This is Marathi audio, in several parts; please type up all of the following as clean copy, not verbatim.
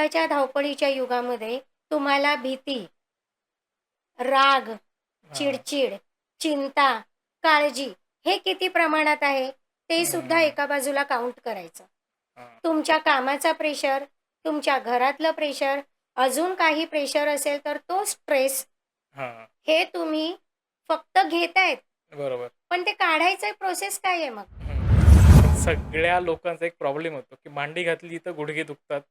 आत्ताच्या धावपळीच्या युगामध्ये तुम्हाला भीती, राग, हां, चिडचिड, चिंता, काळजी हे किती प्रमाणात आहे ते सुद्धा हं, एका बाजूला काउंट करायचं. हां, तुमच्या कामाचा प्रेशर, तुमच्या घरातलं प्रेशर, अजून काही प्रेशर असेल तर तो स्ट्रेस हां, हे तुम्ही फक्त घेतायत. बरोबर. पण ते काढायचं प्रोसेस काय आहे मग? पण सगळ्या लोकांचा एक प्रॉब्लेम होतो, की मांडी घातली तर गुडघे दुखतात.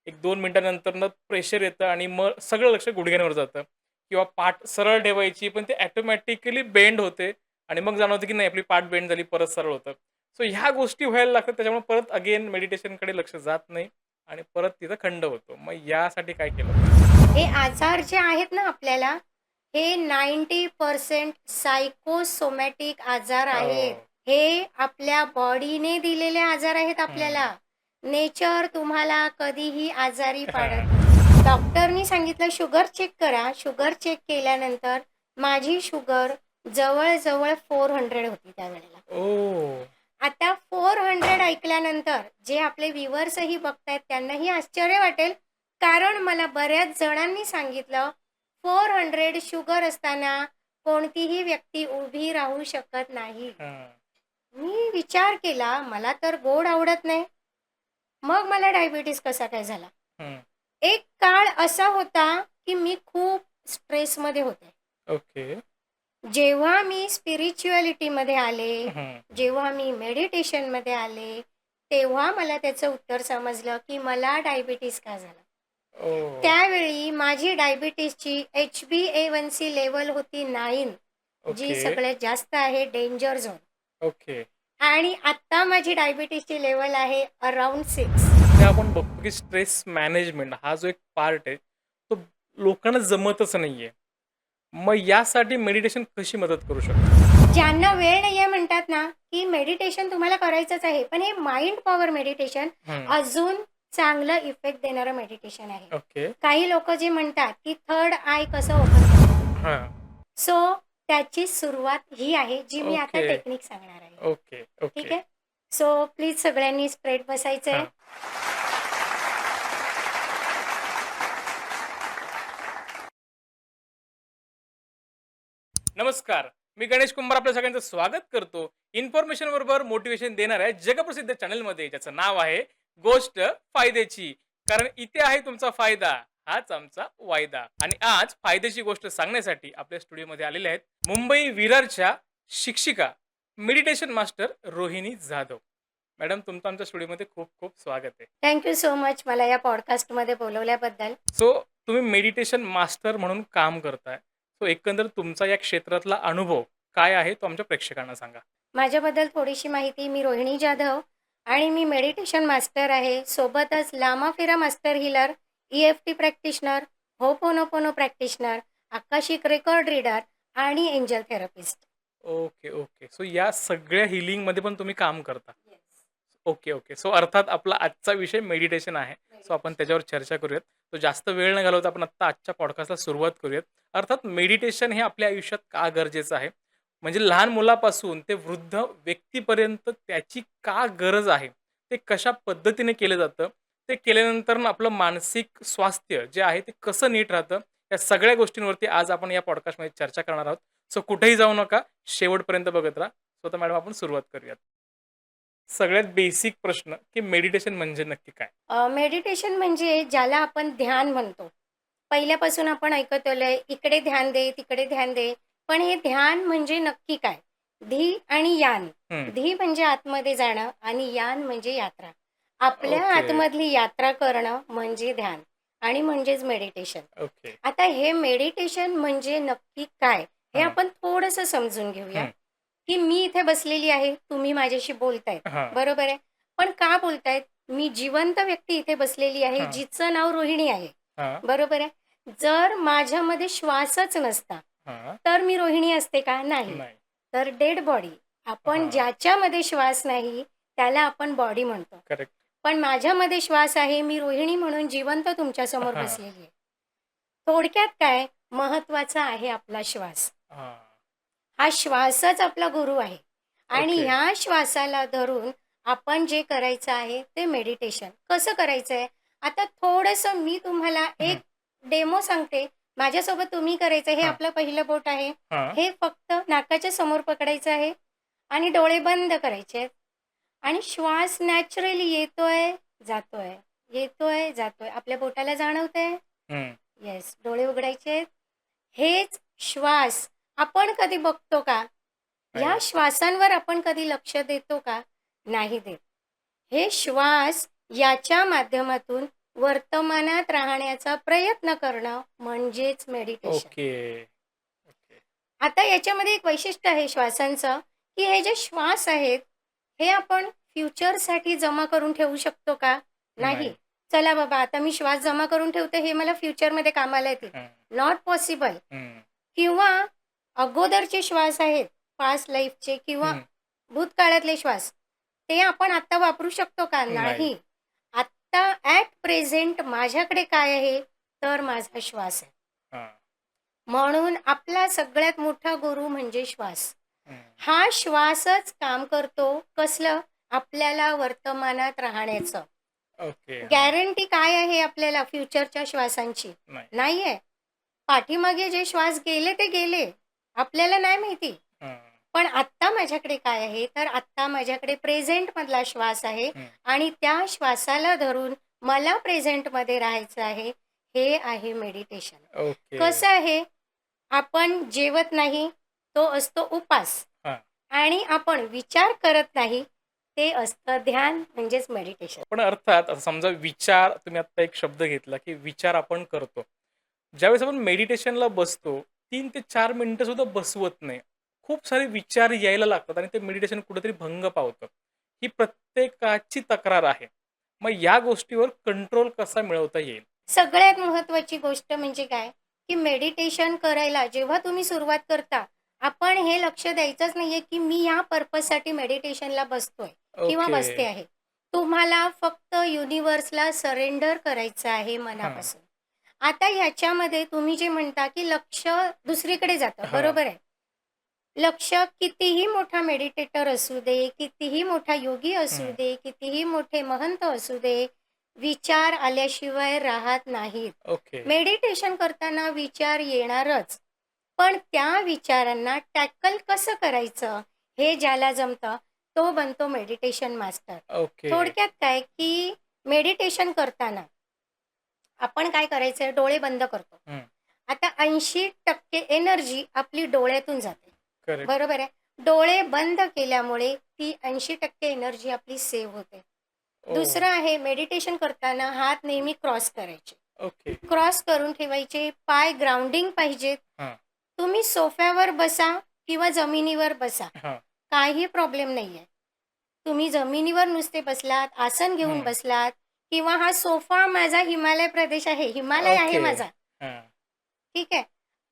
1-2 मिनिटानंतरनं प्रेशर येतं आणि मग सगळं लक्ष गुडघ्यांवर जातं किंवा पाठ सरळ ठेवायची, पण ते ऑटोमॅटिकली बेंड होते आणि मग जाणवतं, की नाही आपली पाठ बेंड झाली, परत सरळ होतं. सो ह्या गोष्टी व्हायला लागतात. त्याच्यामुळे परत अगेन मेडिटेशनकडे लक्ष जात नाही आणि परत तिथं खंड होतो. मग यासाठी काय केलं पाहिजे? हे आजार जे आहेत ना आपल्याला, हे 90% सायकोसोमॅटिक आजार आहेत. हो. हे आपल्या बॉडीने दिलेले आजार आहेत हं. आपल्याला. नेचर तुम्हाला कधीही आजारी पाडत नाही. डॉक्टरनी सांगितलं शुगर चेक करा. शुगर चेक केल्यानंतर माझी शुगर जवळ-जवळ 400 होती त्यावेळेला. ओह! आता 400 ऐकल्यानंतर जे आपले व्ह्यूअर्सही बघतायत त्यांनाही आश्चर्य वाटेल, कारण मला बऱ्याच जणांनी सांगितलं 400 शुगर असताना कोणतीही व्यक्ती उभी राहू शकत नाही. हां. मी विचार केला, मला तर गोड आवडत नाही. मग मला डायबिटीज कसा काय झाला? हं. एक काळ असा होता, की मी खूप स्ट्रेसमध्ये होते. ओके. जेव्हा मी स्पिरिच्युअलिटीमध्ये आले, हं. जेव्हा मी मेडिटेशनमध्ये आले, तेव्हा मला त्याचं उत्तर समजलं, की मला डायबिटीज का झाला. ओह! त्यावेळी माझी डायबिटीजची HbA1c लेव्हल होती 9, जी ओके, सगळ्यात जास्त आहे डेंजर झोन. ओके. आणि आत्ता माझी डायबिटीजची लेव्हल आहे अराउंड 6. हे आपण बघतो की स्ट्रेस मॅनेजमेंट हा जो एक पार्ट आहे, तो लोकांना जमतच नाहीये. मग यासाठी मेडिटेशन कशी मदत करू शकतं? ज्यांना वेळ नाहीये म्हणतात ना, की मेडिटेशन तुम्हाला करायचंच आहे. पण हे माइंड पॉवर मेडिटेशन हं. अजून चांगलं इफेक्ट देणारं मेडिटेशन आहे. ओके. काही लोकं जे म्हणतात, की थर्ड आय कसं ओपन करायचं. हां. सो त्याची सुरुवात ही आहे, जी मी आता ओके, टेक्निक सांगणार आहे. ओके, ठीक ओके. आहे? सो प्लीज सगळ्यांनी स्ट्रेट बसायचंय. हां. नमस्कार. मी गणेश कुंभार आपल्या सगळ्यांचं स्वागत करतो. इन्फॉर्मेशन बरोबर मोटिव्हेशन देणाऱ्या जगप्रसिद्ध चॅनलमध्ये ज्याचं नाव आहे गोष्ट फायद्याची. कारण इथे आहे तुमचा फायदा, हाच आमचा वायदा. आणि आज फायद्याची गोष्ट सांगण्यासाठी आपल्या स्टुडिओमध्ये आलेल्या आहेत मुंबई विरारच्या शिक्षिका, meditation master Rohini Jadhav. Madam तुमचं आमच्या स्टुडिओमध्ये खूप खूप स्वागत आहे. थँक यू सो मच मला या पॉडकास्टमध्ये बोलवल्याबद्दल. सो तुम्ही मेडिटेशन मास्टर म्हणून काम करताय. सो एकंदर तुमचा या क्षेत्रातला अनुभव काय आहे तो आमच्या प्रेक्षकांना सांगा? माझ्याबद्दल थोडीशी माहिती. मी रोहिणी जाधव आणि मी मेडिटेशन मास्टर आहे. सोबतच लामा-फिरा master healer, EFT practitioner, hooponopono practitioner, akashic record reader आणि angel therapist. Okay, okay. So या सगळ्या हीलिंगमध्ये पण तुम्ही काम करता. Okay, okay. सो अर्थात आपला आजचा विषय मेडिटेशन आहे. सो आपण त्याच्यावर चर्चा करूयात. तो जास्त वेळ न घालवता आपण आत्ता आजच्या पॉडकास्टला सुरुवात करूयात. अर्थात मेडिटेशन हे आपल्या आयुष्यात का गरजेचं आहे? म्हणजे लहान मुलापासून ते वृद्ध व्यक्तीपर्यंत त्याची का गरज आहे? ते कशा पद्धतीने केलं जातं? ते केल्यानंतर आपलं मानसिक स्वास्थ्य जे आहे ते कसं नीट राहतं? या सगळ्या गोष्टींवरती आज आपण या पॉडकास्टमध्ये चर्चा करणार आहोत. सो कुठेही जाऊ नका. शेवटपर्यंत बघत राहा. सो आता मॅडम आपण सुरुवात करूयात. सगळ्यात बेसिक प्रश्न, की मेडिटेशन म्हणजे नक्की काय? मेडिटेशन म्हणजे ज्याला आपण ध्यान म्हणतो. पहिल्यापासून आपण ऐकत आलोय, इकडे ध्यान दे, तिकडे ध्यान दे. पण हे ध्यान म्हणजे नक्की काय? धी आणि यान. हं. धी म्हणजे आतमध्ये जाणं आणि यान म्हणजे यात्रा. आपल्या ओके, आतमधली यात्रा करणं म्हणजे ध्यान आणि म्हणजेच मेडिटेशन. ओके. आता हे मेडिटेशन म्हणजे नक्की काय? हे हां, आपण थोडंसं समजून घेऊया, हं. की मी इथे बसलेली आहे, तुम्ही माझ्याशी बोलतायत, हां, बरोबर आहे. पण का बोलतायत? मी जिवंत व्यक्ती इथे बसलेली आहे, हां, जिचं नाव रोहिणी आहे, हां, बरोबर आहे. जर माझ्यामध्ये श्वासच नसता, हां. तर मी रोहिणी असते का? नाही. नाही. तर डेड बॉडी. आपण हां, ज्याच्यामध्ये श्वास नाही, त्याला आपण बॉडी म्हणतो. करेक्ट. पण माझ्यामध्ये श्वास आहे, मी रोहिणी म्हणून जिवंत तुमच्यासमोर हां, बसलेली आहे. थोडक्यात काय महत्त्वाचा आहे आपला श्वास. हां. हा श्वासच आपला गुरु आहे आणि ओके. ह्या श्वासाला धरून आपण जे करायचं आहे ते मेडिटेशन. कसं करायचं आहे? आता थोडंसं मी तुम्हाला हं. एक डेमो सांगते. माझ्यासोबत तुम्ही करायचं. हे हां. आपलं पहिलं बोट आहे. हां. हे फक्त नाकाच्या समोर पकडायचं आहे आणि डोळे बंद करायचे आहेत आणि श्वास नॅचरली येतोय, जातोय, येतोय, जातोय. आपल्या बोटाला जाणवतंय? हं. येस. डोळे उघडायचे आहेत. हेच श्वास आपण कधी बघतो का? ह्या नाही. श्वासांवर आपण कधी लक्ष देतो का? नाही देत. हे श्वास याच्या माध्यमातून वर्तमानात राहण्याचा प्रयत्न करणं म्हणजेच मेडिटेशन. ओके. ओके. आता याच्यामध्ये एक वैशिष्ट्य आहे श्वासांचं, की हे जे श्वास आहेत, हे आपण फ्युचरसाठी जमा करून ठेवू शकतो का? नाही. नाही. चला बाबा, आता मी श्वास जमा करून ठेवते, हे मला फ्युचरमध्ये कामाला येतील. हं. Not possible. हं. किंवा अगोदरचे श्वास आहेत, पास्ट लाईफचे किंवा हं. भूतकाळातले श्वास, ते आपण आत्ता वापरू शकतो का? नाही. नाही. आत्ता ॲट प्रेझेंट माझ्याकडे काय आहे? तर माझा श्वास आहे. हां. म्हणून आपला सगळ्यात मोठा गुरु म्हणजे श्वास. हं. हा श्वासच काम करतो कसलं? आपल्याला वर्तमानात राहण्याचं. ओके. हां. गॅरंटी काय आहे आपल्याला फ्युचरच्या श्वासांची? नाही. नाही आहे. पाठीमागे जे श्वास गेले ते गेले. आपल्याला नाही माहिती. हं. पण आत्ता माझ्याकडे काय आहे? तर आत्ता माझ्याकडे प्रेझेंटमधला श्वास आहे हं. आणि त्या श्वासाला धरून मला प्रेझेंटमध्ये राहायचं आहे. हे आहे मेडिटेशन. ओके. कसं आहे? आपण जेवत नाही, तो असतो उपास हां. आणि आपण विचार करत नाही, ते असतं ध्यान म्हणजेच मेडिटेशन. पण अर्थात आता समजा विचार तुम्ही आत्ता एक शब्द घेतला, की विचार आपण करतो. ज्यावेळेस आपण मेडिटेशनला बसतो 3 ते 4 मिनिटं सुद्धा बसवत नाही. खूप सारे विचार यायला लागतात आणि ते मेडिटेशन कुठेतरी भंग पावतं. ही प्रत्येकाची तक्रार आहे. मग या गोष्टीवर कंट्रोल कसा मिळवता येईल? सगळ्यात महत्त्वाची गोष्ट म्हणजे काय, की मेडिटेशन करायला जेव्हा तुम्ही सुरुवात करता, आपण हे लक्ष द्यायचंच नाहीये, की मी या पर्पजसाठी मेडिटेशनला बसतोय किंवा ओके. बसते आहे. तुम्हाला फक्त युनिव्हर्सला सरेंडर करायचं आहे हां. मनापासून. आता ह्याच्यामध्ये तुम्ही जे म्हणता, की लक्ष दुसरीकडे जातं, हां. बरोबर आहे. लक्ष कितीही मोठा मेडिटेटर असू दे, कितीही मोठा योगी असू हं. दे, कितीही मोठे महंत असू दे, विचार आल्याशिवाय राहत नाहीत. ओके. मेडिटेशन करताना विचार येणारच. पण त्या विचारांना टॅकल कसं करायचं, हे ज्याला जमतं, तो बनतो मेडिटेशन मास्टर. ओके. थोडक्यात काय, की मेडिटेशन करताना आपण काय करायचं, डोळे बंद करतो. हं. आता 80% एनर्जी आपली डोळ्यातून जाते. करेक्ट. बरोबर आहे. डोळे बंद केल्यामुळे ती 80% एनर्जी आपली सेव्ह होते. ओह! दुसरं आहे मेडिटेशन करताना हात नेहमी क्रॉस करायचे. ओके. क्रॉस करून ठेवायचे. पाय ग्राउंडिंग पाहिजेत. हां. तुम्ही सोफ्यावर बसा किंवा जमिनीवर बसा. हां. काही प्रॉब्लेम नाहीये. तुम्ही जमिनीवर नुसते बसलात, आसन घेऊन हं. बसलात किंवा हा सोफा माझा हिमालय प्रदेश आहे. हिमालय आहे ओके. माझा. हां. ठीक आहे.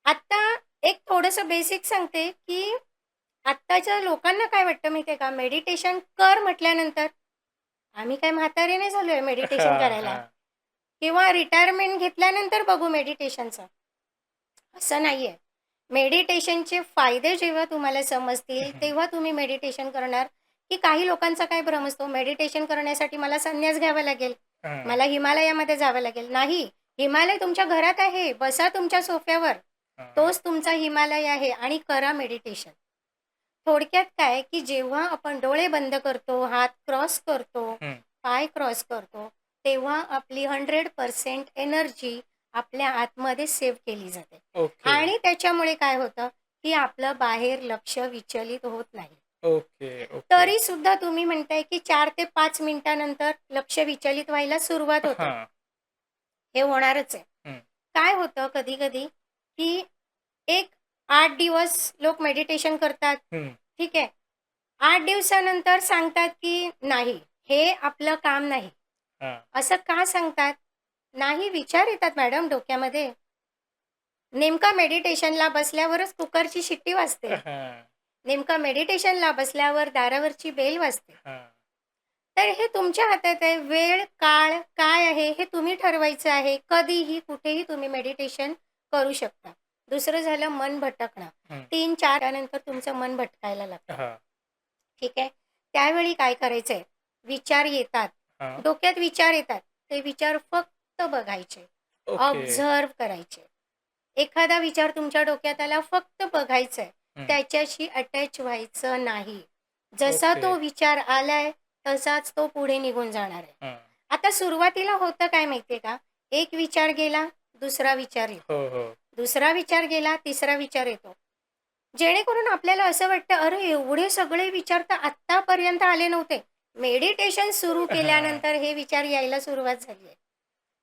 आता एक थोडंसं बेसिक सांगते, की आत्ताच्या लोकांना काय वाटतं माहिती आहे का, मेडिटेशन कर म्हटल्यानंतर, आम्ही काय म्हातारे नाही झालोय मेडिटेशन हां, करायला हां. किंवा रिटायरमेंट घेतल्यानंतर बघू मेडिटेशनचं. असं नाहीये. मेडिटेशनचे फायदे जेव्हा तुम्हाला समजतील, हं. तेव्हा तुम्ही मेडिटेशन करणार, की काही लोकांचा काय भ्रम असतो, मेडिटेशन करण्यासाठी मला संन्यास घ्यावा लागेल, हां. मला हिमालयामध्ये जावं लागेल. नाही, हिमालय तुमच्या घरात आहे. बसा तुमच्या सोफ्यावर. हां. तोच तुमचा हिमालय आहे आणि करा मेडिटेशन. थोडक्यात काय, की जेव्हा आपण डोळे बंद करतो, हात क्रॉस करतो, हं. पाय क्रॉस करतो, तेव्हा आपली 100% एनर्जी आपल्या आतमध्ये सेव्ह केली जाते. ओके. आणि त्याच्यामुळे काय होतं, की आपलं बाहेर लक्ष विचलित होत नाही. ओके. ओके. तरी सुद्धा तुम्ही म्हणताय, की 4 ते 5 मिनिटानंतर लक्ष विचलित व्हायला सुरुवात होते. हां. हे होणारच आहे. हं. काय होतं कधी-कधी, की एक 8 दिवस लोक मेडिटेशन करतात. हं. ठीक आहे. 8 दिवसानंतर सांगतात, की नाही, हे आपलं काम नाही. हां. असं का सांगतात? नाही, विचार येतात मॅडम डोक्यामध्ये. नेमका मेडिटेशनला बसल्यावरच कुकरची शिट्टी वाजते. हां. नेमका मेडिटेशनला बसल्यावर दारावरची बेल वाजते. हां. तर हे तुमच्या हातात आहे. वेळ, काळ काय आहे हे तुम्ही ठरवायचं आहे. कधीही, कुठेही तुम्ही मेडिटेशन करू शकता. दुसरं झालं मन भटकणं. हं. 3-4 नंतर तुमचं मन भटकायला लागतं. हां. ठीक आहे. त्यावेळी काय करायचंय? विचार येतात. हां. डोक्यात विचार येतात. ते विचार फक्त बघायचे, ओके. ऑब्झर्व्ह करायचे. एखादा विचार तुमच्या डोक्यात आला, फक्त बघायचंय, हं. त्याच्याशी अटॅच व्हायचं नाही. जसा ओके. तो विचार आलाय, तसाच तो पुढे निघून जाणार आहे. हां. आता सुरुवातीला होतं काय माहितीये का? एक विचार गेला, दुसरा विचार येतो. हो, हो. दुसरा विचार गेला, तिसरा विचार येतो. जेणेकरून आपल्याला असं वाटतं, अरे एवढे सगळे विचार तर आत्तापर्यंत आले नव्हते. मेडिटेशन सुरू हां. केल्यानंतर हे विचार यायला सुरुवात झाली आहे.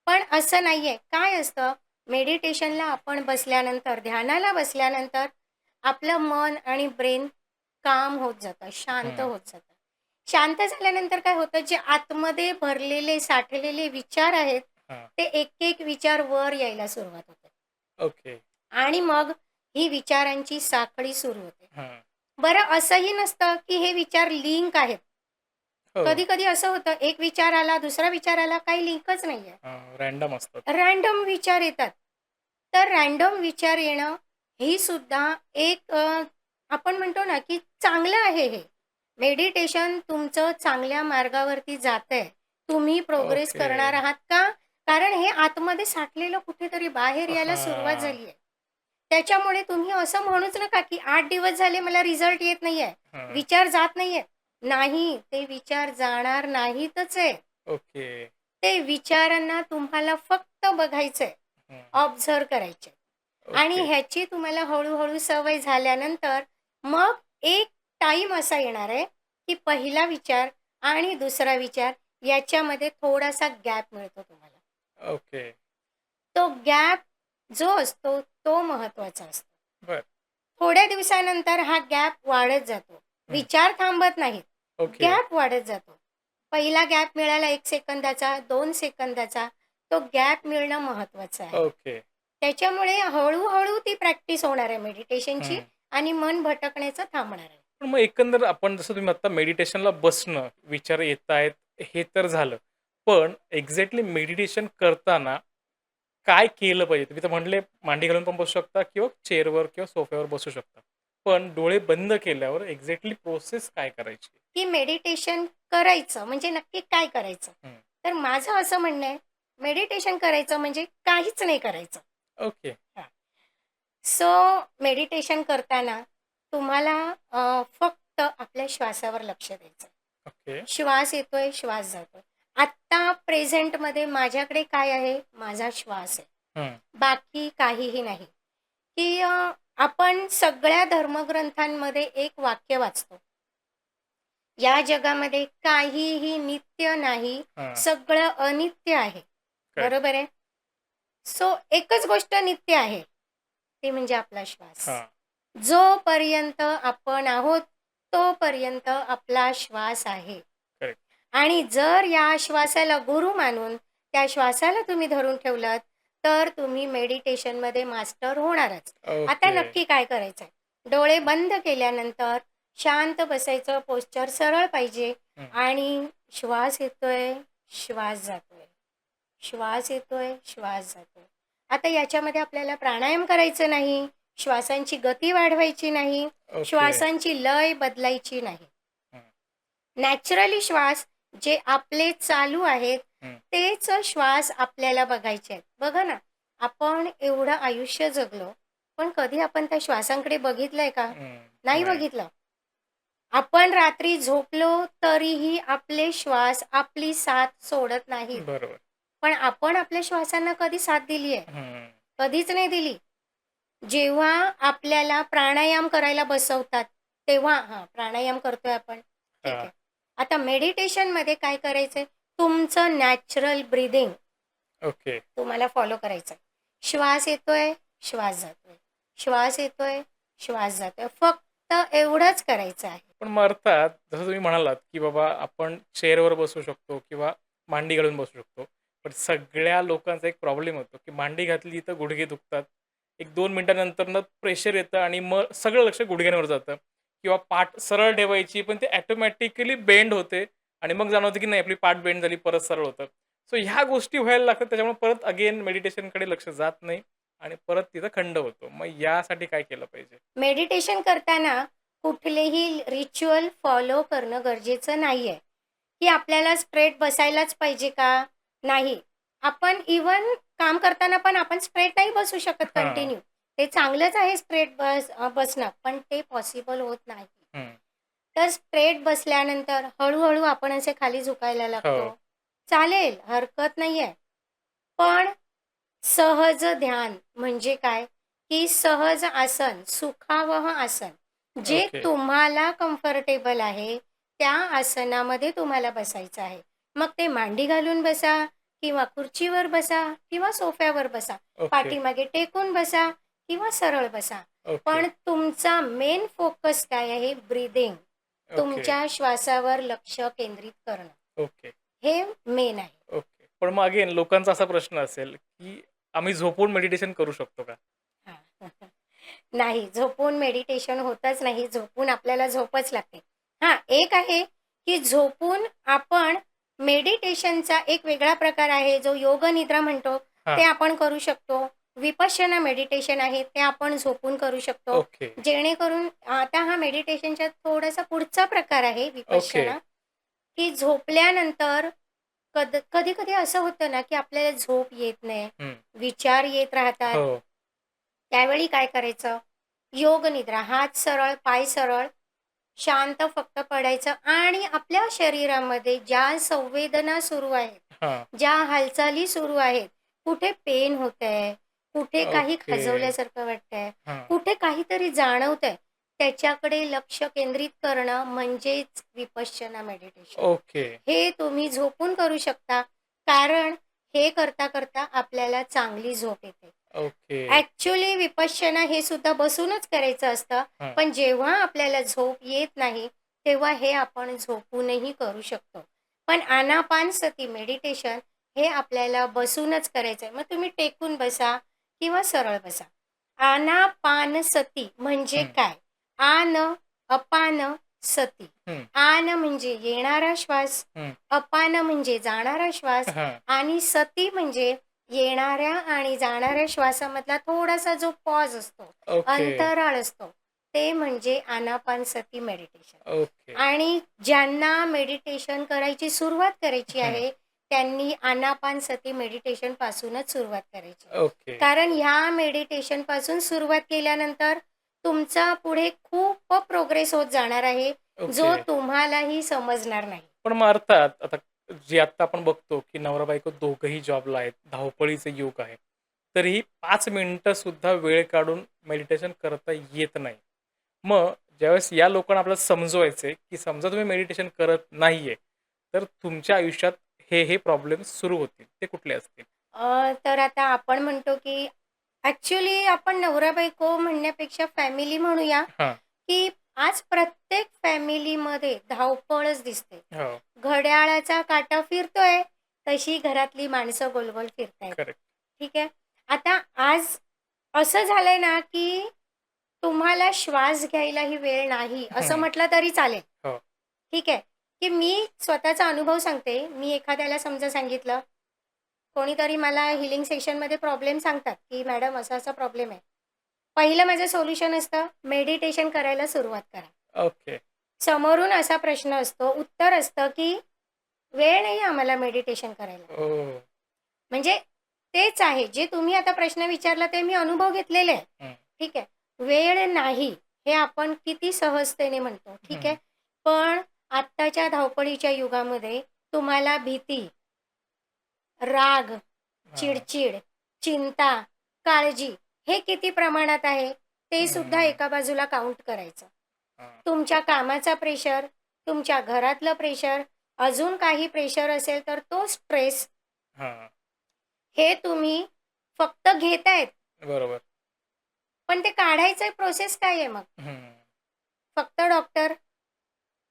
पण असं नाहीये. काय असतं, मेडिटेशनला आपण बसल्यानंतर, ध्यानाला बसल्यानंतर आपलं मन आणि ब्रेन काम होत जातं, शांत हं. होत जातं. शांत झाल्यानंतर काय होतं, जे आतमध्ये भरलेले, साठलेले विचार आहेत, हां. ते एक-एक विचार वर यायला सुरुवात होते. ओके. आणि मग ही विचारांची साखळी सुरू होते. हां. बरं असंही नसतं, की हे विचार लिंक आहेत. हो. कधी-कधी असं होतं, एक विचार आला, दुसरा विचार आला, काही लिंकच नाहीये. रँडम असतात. रँडम विचार येतात. तर रँडम विचार येणं ही सुद्धा एक आपण म्हणतो ना, की चांगलं आहे हे. मेडिटेशन तुमचं चांगल्या मार्गावरती जातंय. तुम्ही प्रोग्रेस ओके. करणार आहात का? कारण हे आतमध्ये साठलेलं कुठेतरी बाहेर यायला सुरुवात हां. झाली आहे. त्याच्यामुळे तुम्ही असं म्हणूच नका, की 8 दिवस झाले मला रिझल्ट येत नाहीये. हां. विचार जात नाहीये. नाही, ते विचार जाणार नाहीतच आहे. ओके. ते विचारांना तुम्हाला फक्त बघायचंय, हं. ऑब्झर्व्ह करायचे आणि ओके. ह्याची तुम्हाला हळू-हळू सवय झाल्यानंतर मग एक टाईम असा येणार आहे, की पहिला विचार आणि दुसरा विचार याच्यामध्ये थोडासा गॅप मिळतो तुम्हाला. ओके. तो गॅप जो असतो तो महत्त्वाचा असतो. बरं. थोड्या दिवसानंतर हा गॅप वाढत जातो. हं. विचार थांबत नाहीत. ओके. गॅप वाढत जातो. पहिला गॅप मिळाला 1 सेकंदाचा, 2 सेकंदाचा. तो गॅप मिळणं महत्त्वाचं आहे. ओके. त्याच्यामुळे हळू-हळू ती प्रॅक्टिस होणार आहे मेडिटेशनची हं. आणि मन भटकण्याचं थांबणार आहे. पण मग एकंदर आपण जसं तुम्ही आता मेडिटेशनला बसणं, विचार येतायत हे तर झालं. पण एक्झॅक्टली मेडिटेशन करताना काय केलं पाहिजे? तुम्ही तर म्हटले मांडी घालून पण बसू शकता किंवा चेअरवर किंवा सोफ्यावर बसू शकता. पण डोळे बंद केल्यावर एक्झॅक्टली प्रोसेस काय करायची? की मेडिटेशन करायचं म्हणजे नक्की काय करायचं? हं. तर माझं असं म्हणणं आहे, मेडिटेशन करायचं म्हणजे काहीच नाही करायचं. ओके. हां. सो मेडिटेशन करताना तुम्हाला फक्त आपल्या श्वासावर लक्ष द्यायचं. ओके. श्वास येतोय, श्वास जातोय. आत्ता प्रेझेंटमध्ये माझ्याकडे काय आहे? माझा श्वास आहे. हं. बाकी काहीही नाही. की आपण सगळ्या धर्मग्रंथांमध्ये एक वाक्य वाचतो. या जगामध्ये काहीही नित्य नाही, हां. सगळं अनित्य आहे. करेक्ट. बरोबर आहे? सो एकच गोष्ट नित्य आहे, ती म्हणजे आपला श्वास. हां. जोपर्यंत आपण आहोत, तोपर्यंत आपला श्वास आहे. करेक्ट. आणि जर या श्वासाला गुरु मानून त्या श्वासाला तुम्ही धरून ठेवलात, तर तुम्ही मेडिटेशनमध्ये मास्टर होणारच. आता ओके. नक्की काय करायचं आहे? डोळे बंद केल्यानंतर शांत बसायचं, पोश्चर सरळ पाहिजे हं. आणि श्वास येतोय, श्वास जातोय. श्वास येतोय, श्वास जातोय. आता याच्यामध्ये आपल्याला प्राणायाम करायचं नाही, श्वासांची गती वाढवायची नाही, ओके. श्वासांची लय बदलायची नाही. हं. नॅचरली श्वास जे आपले चालू आहेत, हं. तेच श्वास आपल्याला बघायचे आहेत. बघा ना, आपण एवढं आयुष्य जगलो, पण कधी आपण त्या श्वासांकडे बघितलंय का? हं. नाही नाही. बघितलं. आपण रात्री झोपलो तरीही आपले श्वास आपली साथ सोडत नाहीत. बरोबर. पण आपण आपल्या श्वासांना कधी साथ दिली आहे? हं. कधीच नाही दिली. जेव्हा आपल्याला प्राणायाम करायला बसवतात, तेव्हा प्राणायाम करतोय आपण. ठीक हां. आहे. आता मेडिटेशनमध्ये काय करायचंय? तुमचं नॅचरल ब्रीथिंग ओके. तुम्हाला फॉलो करायचं आहे. श्वास येतोय, श्वास जातोय. श्वास येतोय, श्वास जातोय. फक्त एवढंच करायचं आहे. पण मग अर्थात जसं तुम्ही म्हणालात, की बाबा आपण चेअरवर बसू शकतो किंवा मांडी घालून बसू शकतो. पण सगळ्या लोकांचा एक प्रॉब्लेम होतो, की मांडी घातली तर गुडघे दुखतात. 1-2 मिनिटानंतरनं प्रेशर येतं आणि मग सगळं लक्ष गुडघ्यांवर जातं किंवा पाठ सरळ ठेवायची, पण ते ऑटोमॅटिकली बेंड होते आणि मग जाणवतं, की नाही आपली पाठ बेंड झाली, परत सरळ होतं. सो ह्या गोष्टी व्हायला लागतात. त्याच्यामुळे परत अगेन मेडिटेशनकडे लक्ष जात नाही आणि परत तिथं खंड होतो. मग यासाठी काय केलं पाहिजे? मेडिटेशन करताना कुठलेही रिच्युअल फॉलो करणं गरजेचं नाहीये, की आपल्याला स्ट्रेट बसायलाच पाहिजे का? नाही. आपण इव्हन काम करताना पण आपण स्ट्रेट नाही बसू शकत हां. कंटिन्यू. ते चांगलंच आहे स्ट्रेट बसणं, पण ते पॉसिबल होत नाही. हं. तर स्ट्रेट बसल्यानंतर हळू-हळू आपण असे खाली झुकायला लागतो. हो. चालेल, हरकत नाहीये. पण सहज ध्यान म्हणजे काय, की सहज आसन, सुखावह आसन. जे ओके. तुम्हाला कम्फर्टेबल आहे, त्या आसनामध्ये तुम्हाला बसायचं आहे. मग ते मांडी घालून बसा किंवा खुर्चीवर बसा किंवा सोफ्यावर बसा. ओके. पाठीमागे टेकून बसा किंवा सरळ बसा. ओके. पण तुमचा मेन फोकस काय आहे? ब्रीथिंग. ओके. तुमच्या श्वासावर लक्ष केंद्रित करणं. ओके. हे मेन आहे. ओके. पण मग अगेन लोकांचा असा प्रश्न असेल, की आम्ही झोपून मेडिटेशन करू शकतो का? हां. नाही, झोपून मेडिटेशन होतच नाही. झोपून आपल्याला झोपच लागते. हां, एक आहे, की झोपून आपण मेडिटेशनचा एक वेगळा प्रकार आहे, जो योग निद्रा म्हणतो, हां. ते आपण करू शकतो. विपश्यना मेडिटेशन आहे, ते आपण झोपून करू शकतो. ओके. जेणेकरून आता हा मेडिटेशनचा थोडासा पुढचा प्रकार आहे ओके. विपश्यना, की झोपल्यानंतर कधी-कधी असं होतं ना, की आपल्याला झोप येत नाही, हं. विचार येत राहतात. हो. त्यावेळी काय करायचं? योग निद्रा, हात सरळ, पाय सरळ, शांत फक्त पडायचं आणि आपल्या शरीरामध्ये ज्या संवेदना सुरू आहेत, हां. ज्या हालचाली सुरू आहेत, कुठे पेन होतंय, कुठे काही ओके. खजवल्यासारखं वाटतंय, हां. कुठे काहीतरी जाणवतंय, त्याच्याकडे लक्ष केंद्रित करणं म्हणजेच विपश्यना मेडिटेशन. ओके. हे तुम्ही झोपून करू शकता, कारण हे करता-करता आपल्याला चांगली झोप येते. ओके. ॲक्चुअली विपश्यना हे सुद्धा बसूनच करायचं असतं. हां. पण जेव्हा आपल्याला झोप येत नाही, तेव्हा हे आपण झोपूनही करू शकतो. पण आनापानसती मेडिटेशन हे आपल्याला बसूनच करायचं आहे. मग तुम्ही टेकून बसा किंवा सरळ बसा. आनापानसती म्हणजे हं. काय? आन, अपान, सती. हं. आन म्हणजे येणारा श्वास, हं. अपान म्हणजे जाणारा श्वास हां. आणि सती म्हणजे येणाऱ्या आणि जाणाऱ्या श्वासामधला थोडासा जो पॉज असतो, ओके. अंतराळ असतो, ते म्हणजे आनापानसती मेडिटेशन. ओके. आणि ज्यांना मेडिटेशन करायची सुरुवात करायची हं. आहे, त्यांनी आनापानसती मेडिटेशनपासूनच सुरुवात करायची. ओके. कारण ह्या मेडिटेशनपासून सुरुवात केल्यानंतर तुमचा पुढे खूप प्रोग्रेस होत जाणार आहे, जो ओके. तुम्हालाही समजणार नाही. पण मग अर्थात आता जे आत्ता आपण बघतो, की नवरा-बायको दोघंही जॉबला आहेत, धावपळीचं युग आहे. तरीही 5 मिनिटं सुद्धा वेळ काढून मेडिटेशन करता येत नाही. मग ज्यावेळेस या लोकांना आपल्याला समजवायचंय, की समजा तुम्ही मेडिटेशन करत नाहीये, तर तुमच्या आयुष्यात हे प्रॉब्लेम सुरू होतील. ते कुठले असतील? तर आता आपण म्हणतो की ॲक्चुअली आपण नवरा-बायको म्हणण्यापेक्षा फॅमिली म्हणूया, हां. की आज प्रत्येक फॅमिलीमध्ये धावपळच दिसते. हो. घड्याळाचा काटा फिरतोय, तशी घरातली माणसं गोल-गोल फिरतायत. करेक्ट. ठीक आहे. आता आज असं झालंय ना, की तुम्हाला श्वास घ्यायलाही वेळ नाही, असं हं. म्हटलं तरी चालेल. हो. ठीक आहे, की मी स्वतःचा अनुभव सांगते. मी एखाद्याला समजा सांगितलं, कोणीतरी मला हीलिंग सेशनमध्ये प्रॉब्लेम सांगतात, की मॅडम असा-असा प्रॉब्लेम आहे. पहिलं माझं सोल्युशन असतं, मेडिटेशन करायला सुरुवात करा. ओके. समोरून असा प्रश्न असतो, उत्तर असतं, की वेळ नाही आम्हाला मेडिटेशन करायला. ओह! म्हणजे तेच आहे, जे तुम्ही आता प्रश्न विचारला ते मी अनुभव घेतलेले आहे. हं. ठीक आहे. वेळ नाही, हे आपण किती सहजतेने म्हणतो. ठीक हं. आहे. पण आत्ताच्या धावपळीच्या युगामध्ये तुम्हाला भीती, राग, हां. चिडचिड, चिंता, काळजी हे किती प्रमाणात आहे, ते सुद्धा हं. एका बाजूला काउंट करायचं. हां. तुमच्या कामाचा प्रेशर, तुमच्या घरातलं प्रेशर, अजून काही प्रेशर असेल तर तो स्ट्रेस, हां. हे तुम्ही फक्त घेतायत, बरोबर. पण ते काढायचं प्रोसेस काय आहे मग? हं. फक्त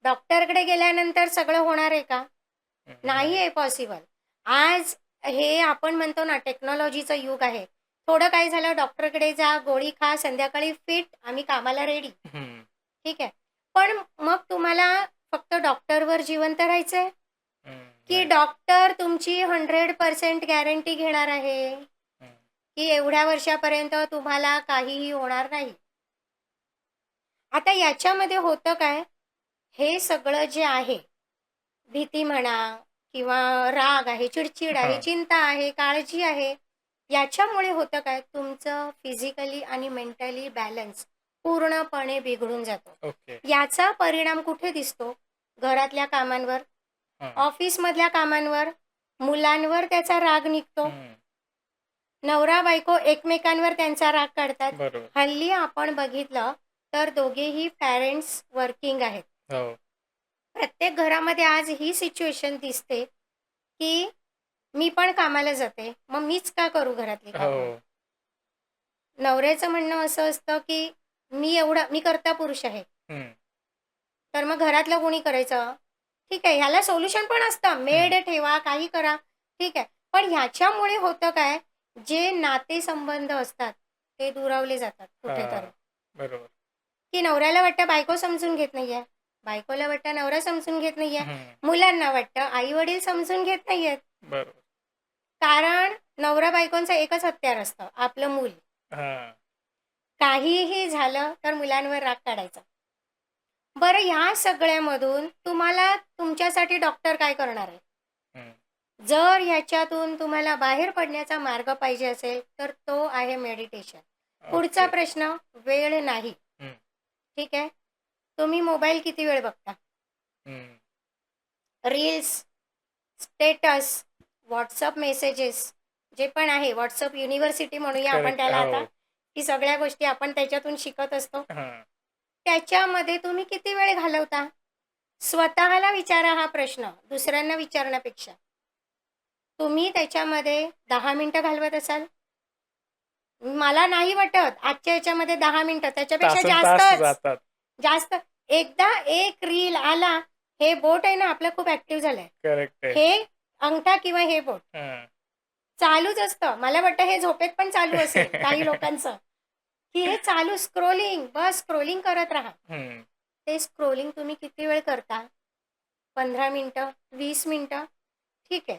डॉक्टरकडे गेल्यानंतर सगळं होणार आहे का? हं. नाही नाही. आहे पॉसिबल. आज हे आपण म्हणतो ना टेक्नॉलॉजीचं युग आहे. थोडं काय झालं डॉक्टरकडे जा, गोळी खा, संध्याकाळी फिट, आम्ही कामाला रेडी. हं. ठीक आहे. पण मग तुम्हाला फक्त डॉक्टरवर जिवंत राहायचंय? हं. की नाही. डॉक्टर तुमची 100% गॅरंटी घेणार आहे, हं. की एवढ्या वर्षापर्यंत तुम्हाला काहीही होणार नाही? आता याच्यामध्ये होतं काय, हे सगळं जे आहे, भीती म्हणा, किंवा राग आहे, चिडचिड आहे, हां. चिंता आहे, काळजी आहे. याच्यामुळे होतं काय, तुमचं फिजिकली आणि मेंटली बॅलन्स पूर्णपणे बिघडून जातो. ओके. याचा परिणाम कुठे दिसतो? घरातल्या कामांवर, हां. ऑफिसमधल्या कामांवर, मुलांवर त्याचा राग निघतो. हं. नवरा-बायको एकमेकांवर त्यांचा राग काढतात. बरोबर. हल्ली आपण बघितलं तर दोघेही पॅरेंट्स वर्किंग आहेत. हो. प्रत्येक घरामध्ये आज ही सिच्युएशन दिसते, की मी पण कामाला जाते, मग मीच का करू घरातली कामं? हो. नवऱ्याचं म्हणणं असं असतं, की मी कर्ता पुरुष आहे. हं. तर मग घरातलं कोणी करायचं? ठीक आहे, ह्याला सोल्युशन पण असतं. हं. मेड ठेवा, काही करा. ठीक आहे. पण ह्याच्यामुळे होतं काय, जे नातेसंबंध असतात, ते दुरावले जातात कुठेतरी. हां. बरोबर. की नवऱ्याला वाटतं बायको समजून घेत नाहीये. बायकोला वाटतं नवरा समजून घेत नाहीये. हं. मुलांना वाटतं आई-वडील समजून घेत नाहीयेत. बरोबर. कारण नवरा-बायकोंचं एकच हत्यार असतं, आपलं मूल. हां. काहीही झालं तर मुलांवर राग काढायचा. बरं ह्या सगळ्यामधून तुम्हाला तुमच्यासाठी डॉक्टर काय करणार आहे? हं. जर ह्याच्यातून तुम्हाला बाहेर पडण्याचा मार्ग पाहिजे असेल, तर तो आहे मेडिटेशन. पुढचा ओके. प्रश्न, वेळ नाही. हं. ठीक आहे. तुम्ही मोबाईल किती वेळ बघता? हं. रील्स, स्टेटस, WhatsApp मेसेजेस जे पण आहे, WhatsApp युनिव्हर्सिटी म्हणूया आपण करेक्ट. त्याला आता. हो. की सगळ्या गोष्टी आपण त्याच्यातून शिकत असतो. हां. त्याच्यामध्ये तुम्ही किती वेळ घालवता? स्वतःला विचारा हा प्रश्न, दुसऱ्यांना विचारण्यापेक्षा. तुम्ही त्याच्यामध्ये 10 मिनिटं घालवत असाल? मला नाही वाटत आजच्या ह्याच्यामध्ये 10 मिनिटं, त्याच्यापेक्षा तासनतास जास्तच. जातात. जास्त. एकदा एक रील आला, हे बोट आहे ना आपलं खूप ॲक्टिव्ह झालंय. करेक्ट आहे. हे अंगठा किंवा हे बोट हां. चालूच असतं. मला वाटतं हे झोपेत पण चालू असेल काही लोकांचं, की हे चालू स्क्रोलिंग, बस स्क्रोलिंग करत राहा. हं. ते स्क्रोलिंग तुम्ही किती वेळ करता? 15 मिनिटं, 20 मिनिटं? ठीक आहे.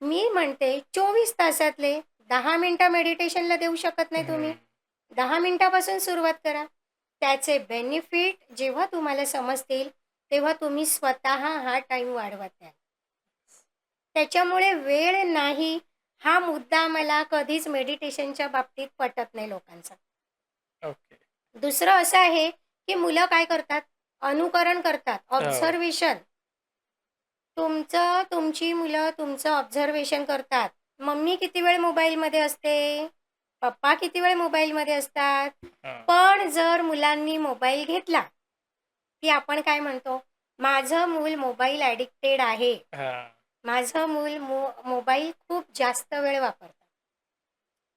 मी म्हणते 24 तासातले 10 मिनिटं मेडिटेशनला देऊ शकत नाही तुम्ही? हं. 10 मिनिटापासून सुरुवात करा. त्याचे बेनिफिट जेव्हा तुम्हाला समजतील, तेव्हा तुम्ही स्वतः हा टाईम वाढवत द्याल. त्याच्यामुळे वेळ नाही हा मुद्दा मला कधीच मेडिटेशनच्या बाबतीत पटत नाही लोकांचा. ओके. दुसरं असं आहे, की मुलं काय करतात? अनुकरण करतात, हो. ऑब्झर्वेशन. तुमची मुलं तुमचं ऑब्झर्वेशन करतात. मम्मी किती वेळ मोबाईलमध्ये असते, पप्पा किती वेळ मोबाईलमध्ये असतात. हां. पण जर मुलांनी मोबाईल घेतला, की आपण काय म्हणतो, माझं मूल मोबाईल ॲडिक्टेड आहे. हां. माझं मूल मोबाईल खूप जास्त वेळ वापरतं.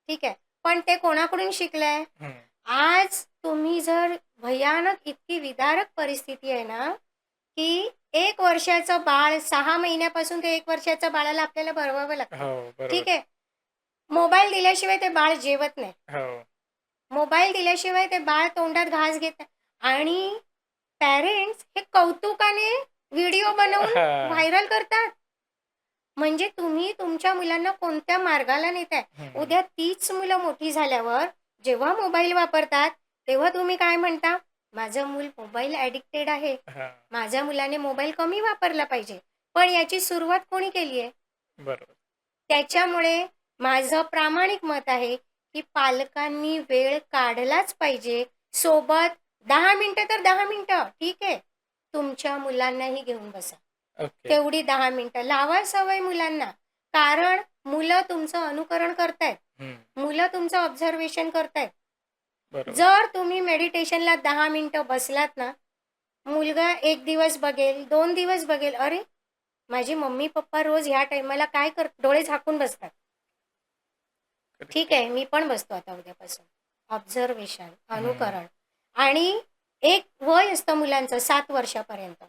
ठीक आहे. पण ते कोणाकडून शिकलंय? हं. आज तुम्ही जर भयानक इतकी विदारक परिस्थिती आहे ना, की 1 वर्षाचं बाळ 6 महिन्यापासून ते 1 वर्षाच्या बाळाला आपल्याला भरवावं लागतं. हो. बरोबर. ठीक आहे. मोबाईल दिल्याशिवाय ते बाळ जेवत नाही. हो. मोबाईल दिल्याशिवाय ते बाळ तोंडात घास घेत नाही. आणि पॅरेंट्स हे कौतुकाने व्हिडिओ बनवून हां. व्हायरल करतात. म्हणजे तुम्ही तुमच्या मुलांना कोणत्या मार्गाला नेताय? हं. उद्या तीच मुलं मोठी झाल्यावर जेव्हा मोबाईल वापरतात, तेव्हा तुम्ही काय म्हणता? माझं मूल मोबाईल ॲडिक्टेड आहे. हां. माझ्या मुलाने मोबाईल कमी वापरला पाहिजे. पण याची सुरुवात कोणी केली आहे? बरोबर. त्याच्यामुळे माझं प्रामाणिक मत आहे, की पालकांनी वेळ काढलाच पाहिजे. सोबत 10 मिनिटं तर 10 मिनिटं, ठीक आहे. तुमच्या मुलांनाही घेऊन बसा. ओके. तेवढी 10 मिनिटं लावा सवय मुलांना. कारण मुलं तुमचं अनुकरण करतायत. हं. मुलं तुमचं ऑब्झर्वेशन करतायत. बरोबर. जर तुम्ही मेडिटेशनला 10 मिनिटं बसलात ना, मुलगा 1 दिवस बघेल, 2 दिवस बघेल, "अरे, माझी मम्मी-पप्पा रोज ह्या टाईमाला काय डोळे झाकून बसतात." करेक्ट. ठीक आहे, मी पण बसतो आता उद्यापासून. ऑब्झर्वेशन, हं. अनुकरण. आणि एक वय असतं मुलांचं 7 वर्षापर्यंत.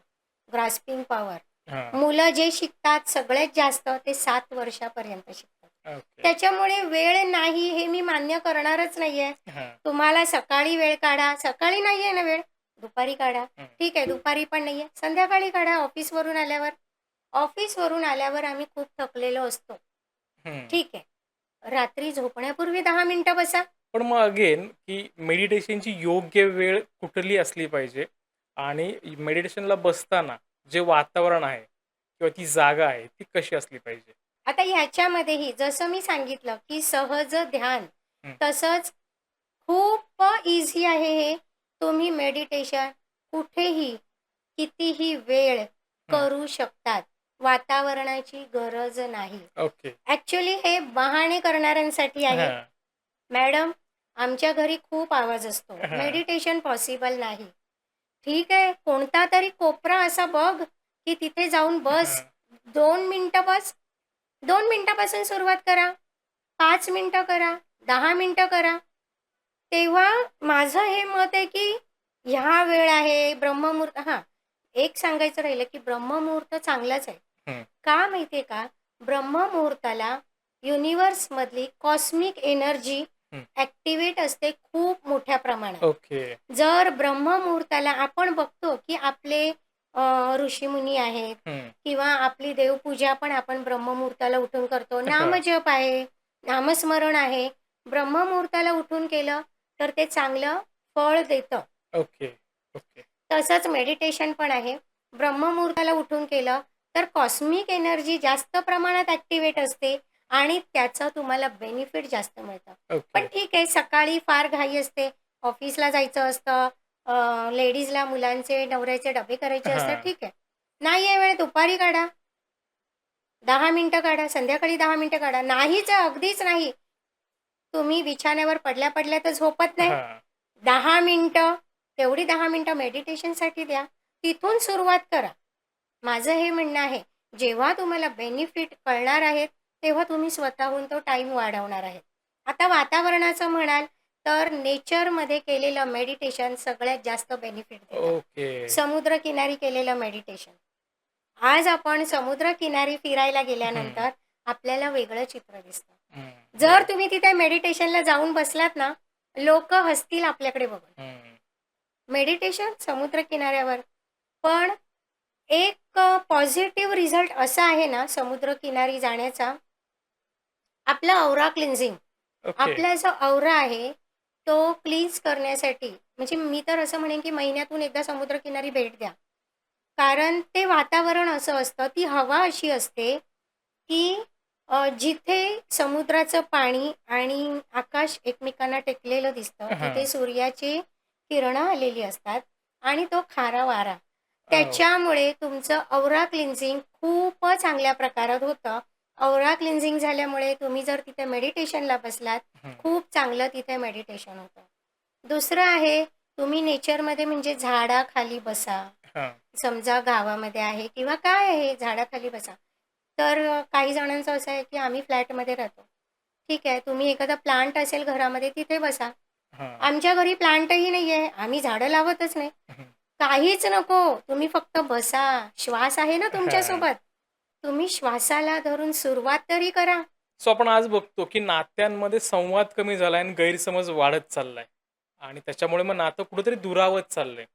Grasping power. हां. मुलं जे शिकतात सगळ्यात जास्त ते 7 वर्षापर्यंत शिकतात. ओके. त्याच्यामुळे वेळ नाही हे मी मान्य करणारच नाहीये. हां. तुम्हाला सकाळी वेळ काढा. सकाळी नाहीये ना वेळ, दुपारी काढा. हं. ठीक आहे, दुपारी पण नाहीये, संध्याकाळी काढा ऑफिसवरून आल्यावर. ऑफिसवरून आल्यावर आम्ही खूप थकलेलो असतो. हं. ठीक आहे. रात्री झोपण्यापूर्वी 10 मिनिटं बसा. पण मग अगेन, की मेडिटेशनची योग्य वेळ कुठली असली पाहिजे आणि मेडिटेशनला बसताना जे वातावरण आहे किंवा ती जागा आहे ती कशी असली पाहिजे? आता ह्याच्यामध्येही जसं मी सांगितलं, की सहज ध्यान, हं. तसंच खूप ईझी आहे हे. तुम्ही मेडिटेशन कुठेही, कितीही वेळ हं. करू शकतात. वातावरणाची गरज नाही. ओके. ॲक्चुअली हे बहाणे करणाऱ्यांसाठी आहे. हां. मॅडम, आमच्या घरी खूप आवाज असतो. हां. मेडिटेशन पॉसिबल नाही. ठीक आहे, कोणता तरी कोपरा असा बघ, की तिथे जाऊन बस. हां. 2 मिनिटं बस. 2 मिनिटापासून सुरुवात करा. 5 मिनिटं करा. 10 मिनिटं करा. तेव्हा माझं हे मत आहे, की ह्या वेळ आहे, ब्रह्ममुहूर्त हां, एक सांगायचं राहिलं, की ब्रह्ममुहूर्त चांगलाच आहे. हं. का माहिती आहे का? ब्रह्ममुहूर्ताला युनिव्हर्समधली कॉस्मिक एनर्जी हं. ॲक्टिव्हेट असते खूप मोठ्या प्रमाणात. ओके. जर ब्रह्ममुहूर्ताला आपण बघतो, की आपले ऋषीमुनी आहेत हं. किंवा आपली देवपूजा पण आपण ब्रह्ममुहूर्ताला उठून करतो. हां. नामजप आहे, नामस्मरण आहे. ब्रह्ममुहूर्ताला उठून केलं, तर ते चांगलं फळ देतं. ओके. ओके. तसंच मेडिटेशन पण आहे. ब्रह्ममुहूर्ताला उठून केलं, तर कॉस्मिक एनर्जी जास्त प्रमाणात ॲक्टिव्हेट असते आणि त्याचं तुम्हाला बेनिफिट जास्त मिळतं. ओके. पण ठीक आहे, सकाळी फार घाई असते, ऑफिसला जायचं असतं, लेडीजला मुलांचे, नवऱ्याचे डबे करायचे असतात, हां. ठीक आहे. नाही आहे वेळ दुपारी काढा, 10 मिनिटं काढा, संध्याकाळी 10 मिनिटं काढा. नाहीच आहे, अगदीच नाही. तुम्ही बिछाण्यावर पडल्या-पडल्या तर झोपत नाही. हां. 10 मिनिटं, तेवढी 10 मिनिटं मेडिटेशनसाठी द्या. तिथून सुरुवात करा. माझं हे म्हणणं आहे, जेव्हा तुम्हाला बेनिफिट कळणार आहेत, तेव्हा तुम्ही स्वतःहून तो टाईम वाढवणार आहेत. आता वातावरणाचं म्हणाल, तर नेचरमध्ये केलेलं मेडिटेशन सगळ्यात जास्त बेनिफिट देतं. ओके. समुद्रकिनारी केलेलं मेडिटेशन. आज आपण समुद्रकिनारी फिरायला हं. गेल्यानंतर आपल्याला वेगळं चित्र दिसतं. हं. जर तुम्ही तिथे मेडिटेशनला जाऊन बसलात ना, लोकं हसतील आपल्याकडे बघून. हं. मेडिटेशन समुद्रकिनाऱ्यावर. पण एक पॉझिटिव्ह रिझल्ट असा आहे ना समुद्रकिनारी जाण्याचा, आपला औरा क्लिन्झिंग. ओके. आपला जो औरा आहे, तो क्लीन्स करण्यासाठी म्हणजे मी तर असं म्हणेन, की महिन्यातून एकदा समुद्रकिनारी भेट द्या. कारण ते वातावरण असं असतं, ती हवा अशी असते, की जिथे समुद्राचं पाणी आणि आकाश एकमेकांना टेकलेलं दिसतं, हां. तिथे सूर्याची किरणं आलेली असतात आणि तो खारा वारा. हो. त्याच्यामुळे तुमचं औरा क्लिन्झिंग खूप चांगल्या प्रकारात होतं. औरा क्लिन्झिंग झाल्यामुळे तुम्ही जर तिथे मेडिटेशनला बसलात, हं. खूप चांगलं तिथे मेडिटेशन होतं. दुसरं आहे, तुम्ही नेचरमध्ये म्हणजे झाडाखाली बसा. हां. समजा गावामध्ये आहे किंवा काय आहे झाडाखाली बसा. तर काही जणांचं असं आहे, की आम्ही फ्लॅटमध्ये राहतो. ठीक आहे, तुम्ही एखादा प्लांट असेल घरामध्ये तिथे बसा. हां. आमच्या घरी प्लांटही नाही आहे. आम्ही झाडं लावतच नाही. हं. काहीच नको. तुम्ही फक्त बसा. श्वास आहे ना हां. तुमच्यासोबत. तुम्ही श्वासाला धरून सुरुवात तरी करा. सो आपण आज बघतो, की नात्यांमध्ये संवाद कमी झालाय आणि गैरसमज वाढत चाललाय आणि त्याच्यामुळे मग नातं कुठेतरी दुरावत चाललंय.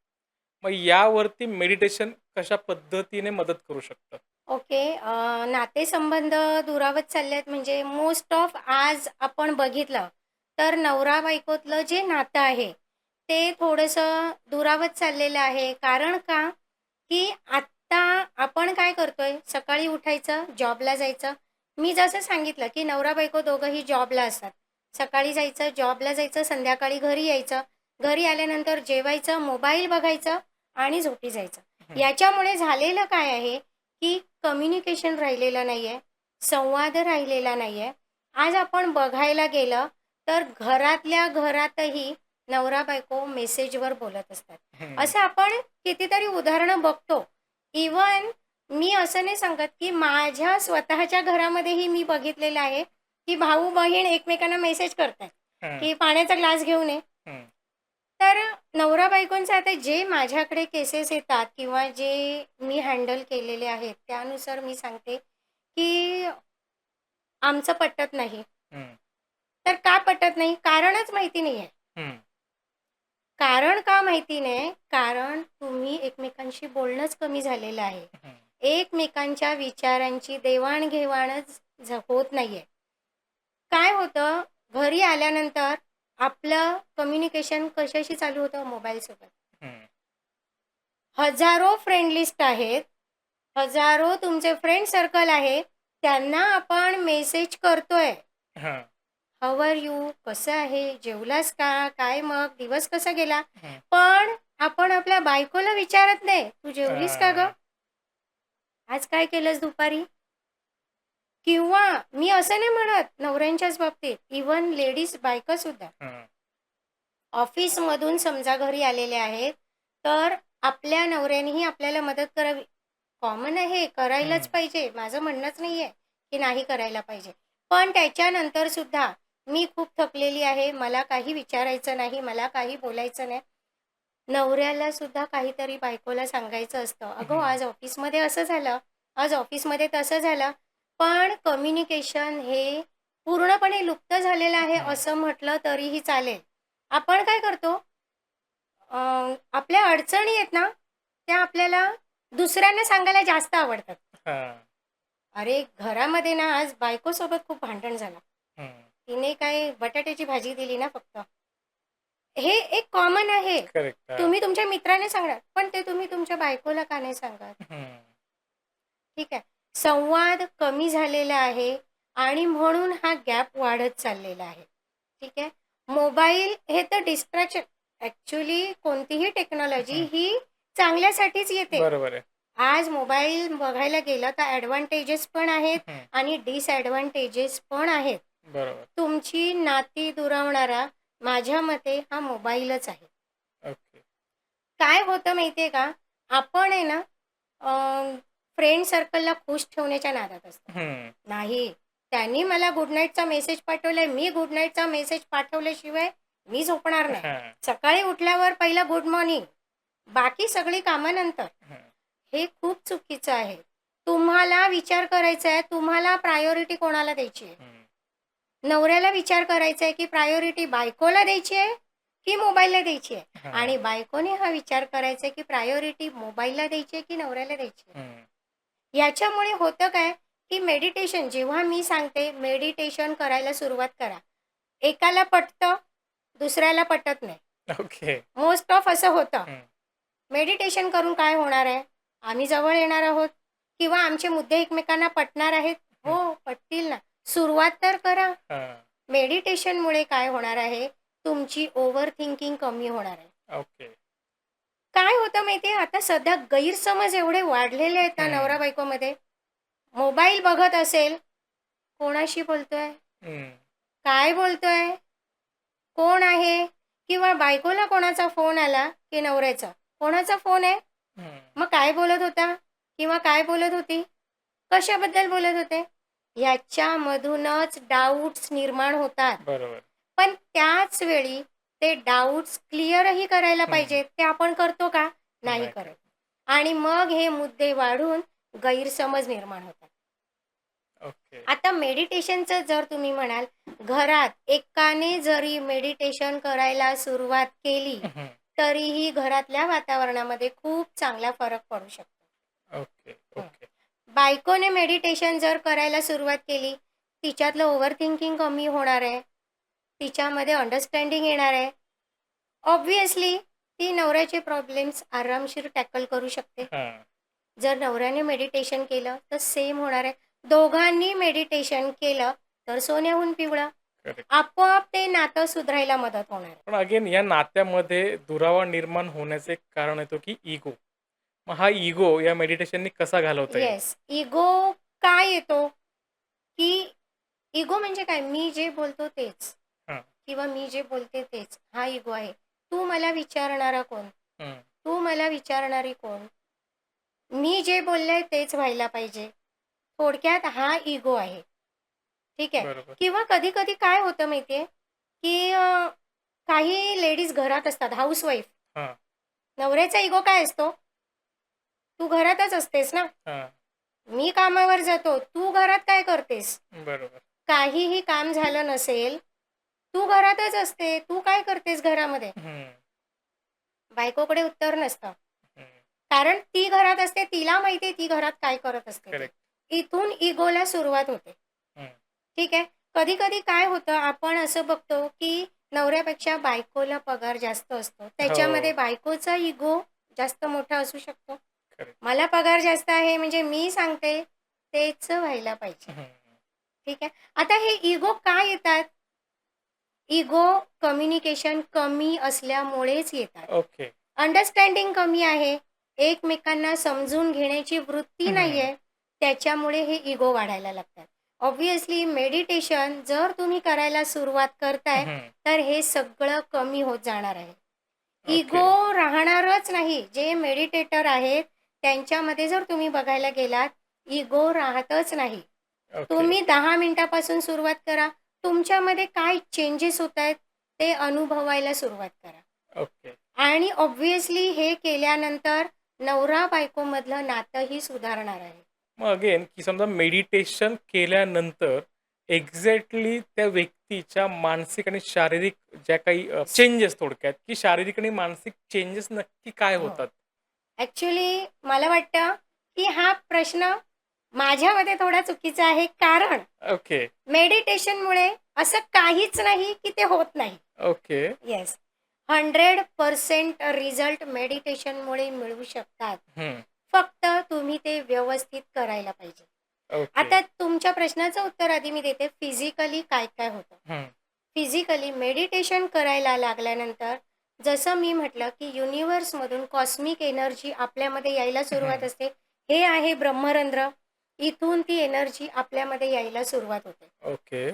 मग यावरती मेडिटेशन कशा पद्धतीने मदत करू शकतं? ओके. नातेसंबंध दुरावत चाललेत म्हणजे मोस्ट ऑफ आज आपण बघितलं तर नवरा बायकोतलं जे नातं आहे ते थोडंसं दुरावत चाललेलं आहे. कारण का? की आत्ता आपण काय करतोय, सकाळी उठायचं, जॉबला जायचं. मी जसं सांगितलं की नवरा बायको दोघंही जॉबला असतात. सकाळी जायचं, जॉबला जायचं, संध्याकाळी घरी यायचं. घरी आल्यानंतर जेवायचं, मोबाईल बघायचं आणि झोपी जायचं. हं. याच्यामुळे झालेलं काय आहे की कम्युनिकेशन राहिलेलं नाही आहे, संवाद राहिलेला नाही आहे. आज आपण बघायला गेलं तर घरातल्या घरातही नवरा-बायको मेसेजवर बोलत असतात. हं. असं आपण कितीतरी उदाहरणं बघतो. इव्हन मी असं नाही सांगत, की माझ्या स्वतःच्या घरामध्येही मी बघितलेलं आहे, की भाऊ-बहीण एकमेकांना मेसेज करतायत, हं. की पाण्याचा ग्लास घेऊन ये. हं. तर नवरा-बायकोंचे आता जे माझ्याकडे केसेस येतात किंवा जे मी हँडल केलेले आहेत, त्यानुसार मी सांगते, की आमचं पटत नाही. हं. तर का पटत नाही? कारणच माहिती नाहीये. हं. कारण का माहिती नाही? कारण तुम्ही एकमेकांशी बोलणंच कमी झालेलं आहे. हं. एकमेकांच्या विचारांची देवाण-घेवाणच होत नाहीये. काय होतं, घरी आल्यानंतर आपलं कम्युनिकेशन कशाशी चालू होतं? मोबाईलसोबत. हं. हजारो फ्रेंड लिस्ट आहेत. हजारो तुमचे फ्रेंड सर्कल आहे, त्यांना आपण मेसेज करतोय. हां. How are you? कसं आहे? जेवलास का? काय मग? दिवस कसा गेला? हं. पण आपण आपल्या बायकोला विचारत नाही, "तू जेवलीस का गं? अ, आज काय केलंस दुपारी?" किंवा मी असं नाही म्हणत नवऱ्यांच्याच बाबतीत, इव्हन लेडीज बायकासुद्धा. हं. ऑफिसमधून समजा घरी आलेले आहेत, तर आपल्या नवऱ्यानेही आपल्याला मदत करावी. कॉमन आहे, करायलाच हं. पाहिजे. माझं म्हणणंच नाही आहे, की नाही करायला पाहिजे. पण त्याच्यानंतर सुद्धा मी खूप थकलेली आहे, मला काही विचारायचं नाही, मला काही बोलायचं नाही. नवऱ्याला सुद्धा काहीतरी बायकोला सांगायचं असतं, "अगं, हं. आज ऑफिसमध्ये असं झालं, आज ऑफिसमध्ये तसं झालं." पण कम्युनिकेशन हे पूर्णपणे लुप्त झालेलं आहे हं. असं म्हटलं तरीही चालेल. आपण काय करतो, आपल्या अडचणी आहेत ना, त्या आपल्याला दुसऱ्यांना सांगायला जास्त आवडतात. हां. अरे, घरामध्ये ना आज बायकोसोबत खूप भांडण झालं. हं. तिने काय बटाट्याची भाजी दिली ना फक्त. हे एक कॉमन आहे. करेक्ट. हां. तुम्ही तुमच्या मित्राने सांगणार, पण ते तुम्ही तुमच्या बायकोला का नाही सांगत? हं. ठीक आहे. संवाद कमी झालेला आहे आणि म्हणून हा गॅप वाढत चाललेला आहे. ठीक आहे. मोबाईल हे तर डिस्ट्रॅक्शन ॲक्चुअली कोणतीही टेक्नॉलॉजी हं. ही चांगल्यासाठीच येते. बरोबर आहे. आज मोबाईल बघायला गेलं तर ॲडव्हांटेजेस पण आहेत हं. आणि डिसॲडव्हांटेजेस पण आहेत. बरोबर. तुमची नाती दुरावणारा माझ्या मते हा मोबाईलच आहे. ओके. काय होतं माहिती आहे का? आपण आहे ना फ्रेंड सर्कलला खुश ठेवण्याच्या नादात असतो. हं. नाही, त्यांनी मला गुड नाईटचा मेसेज पाठवलाय, मी गुड नाईटचा मेसेज पाठवल्याशिवाय मी झोपणार नाही. हां. सकाळी उठल्यावर पहिलं गुड मॉर्निंग, बाकी सगळी कामं नंतर. हं. हे खूप चुकीचं आहे. तुम्हाला विचार करायचा आहे, तुम्हाला प्रायोरिटी कोणाला द्यायची आहे? हं. नवऱ्याला विचार करायचा आहे, की प्रायोरिटी बायकोला द्यायची आहे, की मोबाईलला द्यायची आहे? हां. आणि बायकोने हा विचार करायचा आहे, की प्रायोरिटी मोबाईलला द्यायची आहे, की नवऱ्याला द्यायची आहे? हं. याच्यामुळे होतं काय, की मेडिटेशन जेव्हा मी सांगते मेडिटेशन करायला सुरुवात करा. एकाला पटतं, दुसऱ्याला पटत नाही. ओके. मोस्ट ऑफ असं होतं. हं. मेडिटेशन करून काय होणार आहे? आम्ही जवळ येणार आहोत किंवा आमचे मुद्दे एकमेकांना पटणार आहेत. हं. हो, पटतील ना. सुरुवात तर करा. हां. मेडिटेशनमुळे काय होणार आहे, तुमची ओव्हर थिंकिंग कमी होणार आहे. ओके. काय होतं माहिती आहे, आता सध्या गैरसमज एवढे वाढलेले आहेत ना हं. नवरा-बायकोमध्ये. मोबाईल बघत असेल, कोणाशी बोलतोय? हं. काय बोलतोय? कोण आहे? किंवा बायकोला कोणाचा फोन आला, की नवऱ्याचा. कोणाचा फोन आहे? हं. मग काय बोलत होता? किंवा काय बोलत होती? कशाबद्दल बोलत होते? ह्याच्यामधूनच डाउट्स निर्माण होतात. बरोबर. पण त्याच वेळी ते डाउट्स क्लिअरही करायला हं. पाहिजेत. ते आपण करतो का? नाही नाही करत. करत. आणि मग हे मुद्दे वाढून गैरसमज निर्माण होतात. ओके. आता मेडिटेशनचं जर तुम्ही म्हणाल, घरात एकाने जरी मेडिटेशन करायला सुरुवात केली, हं. तरीही घरातल्या वातावरणामध्ये खूप चांगला फरक पडू शकतो. ओके. हं. ओके. बायकोने मेडिटेशन जर करायला सुरुवात केली, तिच्यातलं ओव्हर थिंकिंग कमी होणार आहे. तिच्यामध्ये अंडरस्टँडिंग येणार आहे. ऑब्व्हियसली ती नवऱ्याचे प्रॉब्लेम्स आरामशीर टॅकल करू शकते. हां. जर नवऱ्याने मेडिटेशन केलं तर सेम होणार आहे. दोघांनी मेडिटेशन केलं तर सोन्याहून पिवळं. करेक्ट. आपोआप ते नातं सुधारायला मदत होणार आहे. पण अगेन या नात्यामध्ये दुरावा निर्माण होण्याचं एक कारण येतो की इगो. मग हा इगो या मेडिटेशननी कसा घालवता येईल? येस. इगो काय येतो, की इगो म्हणजे काय? मी जे बोलतो तेच हां. किंवा मी जे बोलते तेच. हा इगो आहे. तू मला विचारणारा कोण? हं. तू मला विचारणारी कोण? मी जे बोलले तेच व्हायला पाहिजे. थोडक्यात हा इगो आहे. ठीक आहे. बरोबर. किंवा कधी-कधी काय होतं माहिती आहे, की काही लेडीज घरात असतात, हाउसवाईफ. हां. नवऱ्याचा इगो काय असतो? तू घरातच असतेस ना. हां. मी कामावर जातो, तू घरात काय करतेस? बरोबर. काहीही काम झालं नसेल, तू घरातच असते, तू काय करतेस घरामध्ये? हं. बायकोकडे उत्तर नसतं. हं. कारण ती घरात असते, तिला माहिती आहे ती घरात काय करत असते ते. करेक्ट. इथून इगोला सुरुवात होते. हं. ठीक आहे. कधी-कधी काय होतं, आपण असं बघतो, की नवऱ्यापेक्षा बायकोला पगार जास्त असतो. त्याच्यामध्ये हो. बायकोचा इगो जास्त मोठा असू शकतो. करेक्ट. मला पगार जास्त आहे म्हणजे मी सांगते तेच व्हायला पाहिजे. हं. ठीक आहे. आता हे इगो का येतात? इगो कम्युनिकेशन कमी असल्यामुळेच येतात. ओके. अंडरस्टँडिंग कमी आहे. एकमेकांना समजून घेण्याची वृत्ती हं. नाहीये. त्याच्यामुळे हे इगो वाढायला लागतात. ऑब्व्हियसली मेडिटेशन जर तुम्ही करायला सुरुवात करताय, हं. तर हे सगळं कमी होत जाणार आहे. ओके. इगो राहणारच नाही. जे मेडिटेटर आहेत, त्यांच्यामध्ये जर तुम्ही बघायला गेलात, इगो राहतच नाही. ओके. तुम्ही 10 मिनिटापासून सुरुवात करा. तुमच्यामध्ये काय चेंजेस होतायत, ते अनुभवायला सुरुवात करा. ओके. आणि ऑब्व्हियसली हे केल्यानंतर नवरा-बायकोमधलं नातंही सुधारणार आहे. मग अगेन, की समजा मेडिटेशन केल्यानंतर एक्झॅक्टली त्या व्यक्तीच्या मानसिक आणि शारीरिक ज्या काही चेंजेस थोडक्यात, की शारीरिक आणि मानसिक चेंजेस नक्की काय हो. होतात? ॲक्चुअली मला वाटतं, की हा प्रश्न माझ्या मते थोडा चुकीचा आहे. कारण ओके. मेडिटेशनमुळे असं काहीच नाही, की ते होत नाही. ओके. येस. 100% रिझल्ट मेडिटेशनमुळे मिळू शकतात. हं. फक्त तुम्ही ते व्यवस्थित करायला पाहिजे. ओके. आता तुमच्या प्रश्नाचं उत्तर आधी मी देते, फिजिकली काय-काय होतं? हं. फिजिकली मेडिटेशन करायला लागल्यानंतर जसं मी म्हटलं, की युनिव्हर्समधून कॉस्मिक एनर्जी आपल्यामध्ये यायला सुरुवात हं. असते. हे आहे ब्रह्मरंध्र. इथून ती एनर्जी आपल्यामध्ये यायला सुरुवात होते. ओके.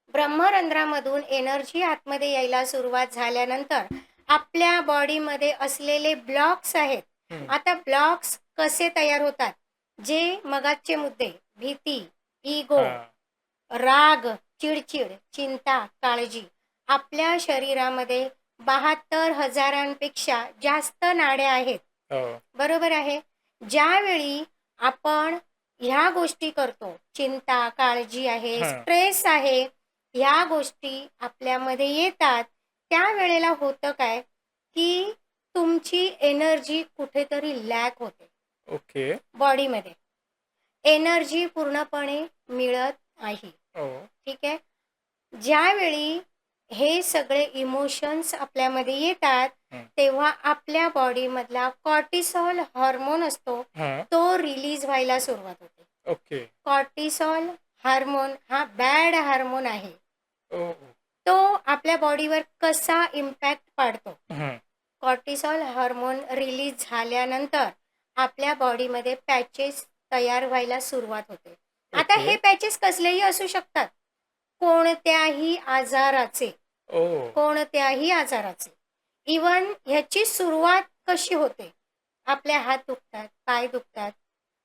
ब्रह्मरंध्रामधून एनर्जी आतमध्ये यायला सुरुवात झाल्यानंतर आपल्या बॉडीमध्ये असलेले ब्लॉक्स आहेत. हं. आता ब्लॉक्स कसे तयार होतात? जे मगाचचे मुद्दे, भीती, इगो, हां. राग, चिडचिड, चिंता, काळजी. आपल्या शरीरामध्ये 72,000पेक्षा जास्त नाड्या आहेत. हो. बरोबर आहे. ज्यावेळी आपण ह्या गोष्टी करतो, चिंता, काळजी आहे, हं. स्ट्रेस आहे, ह्या गोष्टी आपल्यामध्ये येतात, त्यावेळेला होतं काय, की तुमची एनर्जी कुठेतरी लॅक होते ओके. बॉडीमध्ये. एनर्जी पूर्णपणे मिळत नाही. हो. ठीक आहे. ज्यावेळी हे सगळे इमोशन्स आपल्यामध्ये येतात, हं. तेव्हा आपल्या बॉडीमधला कॉर्टिसॉल हार्मोन असतो, हां. तो रिलीज व्हायला सुरुवात होते. ओके. कॉर्टिसॉल हार्मोन हा बॅड हार्मोन आहे. ओह! तो आपल्या बॉडीवर कसा इम्पॅक्ट पाडतो? हं. कॉर्टिसॉल हार्मोन रिलीज झाल्यानंतर आपल्या बॉडीमध्ये पॅचेस तयार व्हायला सुरुवात होते. आता ओके. हे पॅचेस कसलेही असू शकतात. कोणत्याही आजाराचे. ओह! कोणत्याही आजाराचे. इवन ह्याची सुरुवात कशी होते? आपले हात दुखतात, पाय दुखतात.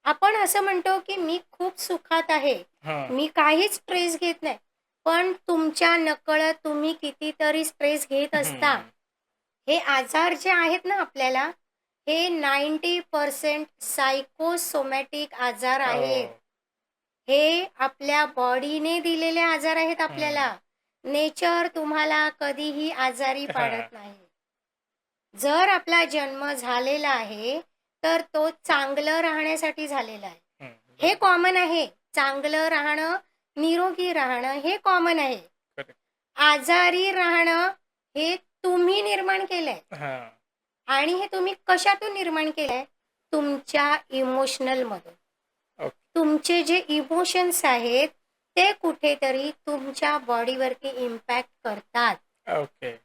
आपण असं म्हणतो, की मी खूप सुखात आहे. हां. मी काहीच स्ट्रेस घेत नाही. पण तुमच्या नकळत तुम्ही कितीतरी स्ट्रेस घेत असता. हं. हे आजार जे आहेत ना आपल्याला, हे 90% सायकोसोमॅटिक आजार आहेत. ओह! हे आपल्या बॉडीने दिलेले आजार आहेत हं. आपल्याला. नेचर तुम्हाला कधीही आजारी हां. पाडत नाही. जर आपला जन्म झालेला आहे, तर तो चांगलं राहण्यासाठी झालेला आहे. हं. हे बरोबर. कॉमन आहे. चांगलं राहणं, निरोगी राहणं हे कॉमन आहे. करेक्ट. आजारी राहणं हे तुम्ही निर्माण केलंय. हां. आणि हे तुम्ही कशातून निर्माण केलंय? तुमच्या इमोशनलमधून. ओके. तुमचे जे इमोशन्स आहेत, ते कुठेतरी तुमच्या बॉडीवरती इम्पॅक्ट करतात. ओके.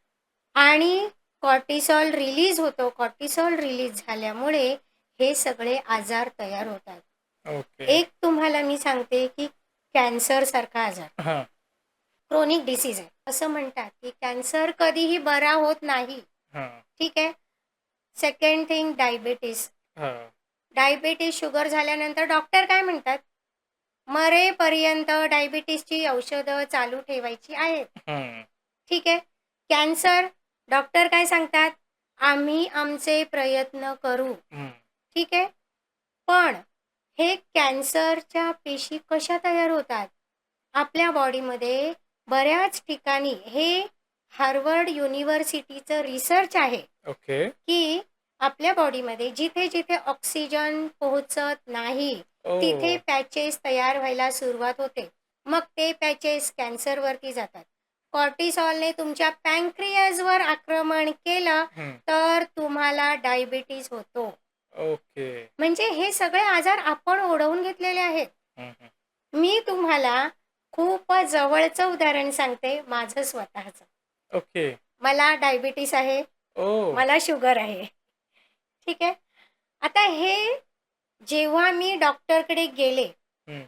आणि कॉर्टिसॉल रिलीज होतो. कॉर्टिसॉल रिलीज झाल्यामुळे हे सगळे आजार तयार होतात. ओके. एक तुम्हाला मी सांगते, की कॅन्सरसारखा आजार, हां. क्रोनिक डिसीज आहे. असं म्हणतात, की कॅन्सर कधीही बरा होत नाही. हां. ठीक आहे. Second thing diabetes. हां. डायबिटीज, शुगर झाल्यानंतर डॉक्टर काय म्हणतात? मरेपर्यंत डायबिटीजची औषधं चालू ठेवायची आहेत. हं. ठीक आहे. कॅन्सर, डॉक्टर काय सांगतात? आम्ही आमचे प्रयत्न करू. हं. ठीक आहे. पण हे कॅन्सरच्या पेशी कशा तयार होतात? आपल्या बॉडीमध्ये बऱ्याच ठिकाणी हे हार्वर्ड युनिव्हर्सिटीचं रिसर्च आहे, ओके. की आपल्या बॉडीमध्ये जिथे-जिथे ऑक्सिजन पोहोचत नाही, तिथे ओह! पॅचेस तयार व्हायला सुरुवात होते. मग ते पॅचेस कॅन्सरवरती जातात. कॉर्टिसॉलने तुमच्या पॅन्क्रियाजवर आक्रमण केलं, हं. तर तुम्हाला डायबिटीज होतो. ओके. म्हणजे हे सगळे आजार आपण ओढवून घेतलेले आहेत. हं, हं. मी तुम्हाला खूप जवळचं उदाहरण सांगते माझं स्वतःचं. ओके. मला डायबिटीस आहे, ओह! मला शुगर आहे. ठीक आहे. आता हे जेव्हा मी डॉक्टरकडे गेले, हं,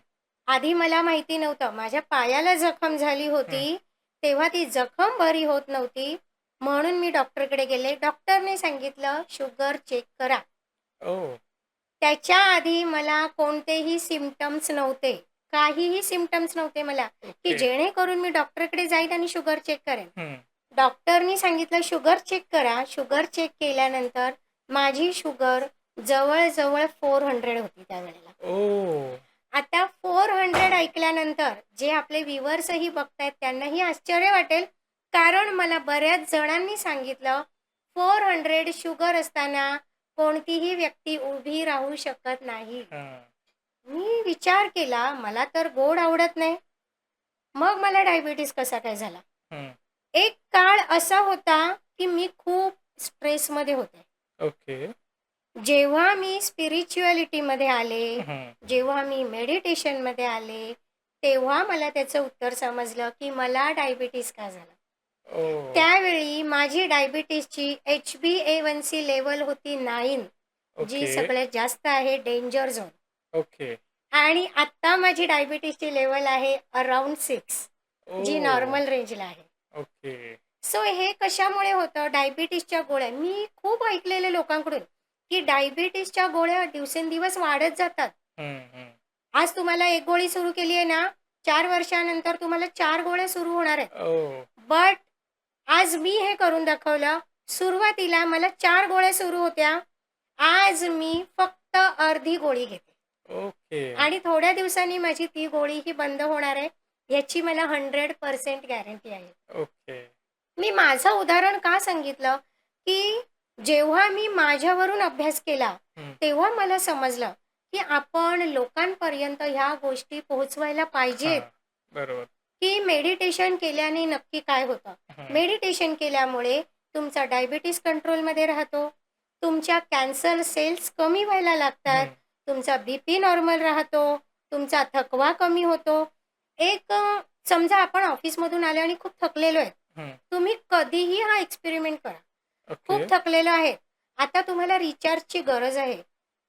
आधी मला माहिती नव्हतं. माझ्या पायाला जखम झाली हं. होती, तेव्हा ती जखम बरी होत नव्हती. म्हणून मी डॉक्टरकडे गेले. डॉक्टरने सांगितलं, "शुगर चेक करा." ओह! त्याच्या आधी मला कोणतेही सिम्प्टम्स नव्हते. काहीही सिम्प्टम्स नव्हते मला, की ओके. जेणेकरून मी डॉक्टरकडे जाईन आणि शुगर चेक करेन. हं. डॉक्टरनी सांगितलं, "शुगर चेक करा." शुगर चेक केल्यानंतर माझी शुगर जवळ-जवळ 400 होती त्यावेळेला. ओह! आता 400 ऐकल्यानंतर जे आपले व्ह्यूअर्सही बघतायत त्यांनाही आश्चर्य वाटेल, कारण मला बऱ्याच जणांनी सांगितलं, 400 शुगर असताना कोणतीही व्यक्ती उभी राहू शकत नाही. हां. मी विचार केला, मला तर गोड आवडत नाही. मग मला डायबिटीज कसा काय झाला? हं. एक काळ असा होता, की मी खूप स्ट्रेसमध्ये होते. ओके. जेव्हा मी स्पिरिच्युअलिटीमध्ये आले, हं. जेव्हा मी मेडिटेशनमध्ये आले, तेव्हा मला त्याचं उत्तर समजलं, की मला डायबिटीज का झाला? ओह! त्यावेळी माझी डायबिटीजची HbA1c लेव्हल होती 9, जी ओके. सगळ्यात जास्त आहे डेंजर झोन. ओके. आणि आत्ता माझी डायबिटीजची लेव्हल आहे अराउंड 6, जी ओह! नॉर्मल रेंजला आहे. ओके. सो हे कशामुळे होतं? डायबिटीजच्या गोळ्या मी खूप ऐकलेले लोकांकडून, की डायबिटीजच्या गोळ्या दिवसेंदिवस वाढत जातात. हं, हं. आज तुम्हाला 1 गोळी सुरू केली आहे ना, 4 वर्षानंतर तुम्हाला 4 गोळ्या सुरू होणार आहेत. ओह! बट आज मी हे करून दाखवलं. सुरुवातीला मला 4 गोळ्या सुरू होत्या. आज मी फक्त अर्धी गोळी घेते. ओके. आणि थोड्या दिवसांनी माझी ती गोळीही बंद होणार आहे. याची मला 100% गॅरंटी आहे. ओके. मी माझं उदाहरण का सांगितलं, की जेव्हा मी माझ्यावरून अभ्यास केला, हं. तेव्हा मला समजलं, की आपण लोकांपर्यंत ह्या गोष्टी पोहोचवायला पाहिजेत, हां. बरोबर. की मेडिटेशन केल्याने नक्की काय होतं. हं, मेडिटेशन केल्यामुळे तुमचा डायबिटीज कंट्रोलमध्ये राहतो, तुमच्या कॅन्सर सेल्स कमी व्हायला लागतात, हं, तुमचा बीपी नॉर्मल राहतो, तुमचा थकवा कमी होतो. एक समजा आपण ऑफिसमधून आले आणि खूप थकलेलो आहे. हं. तुम्ही कधीही हा एक्सपेरिमेंट करा. ओके. खूप थकलेलो आहे. आता तुम्हाला रिचार्जची गरज आहे,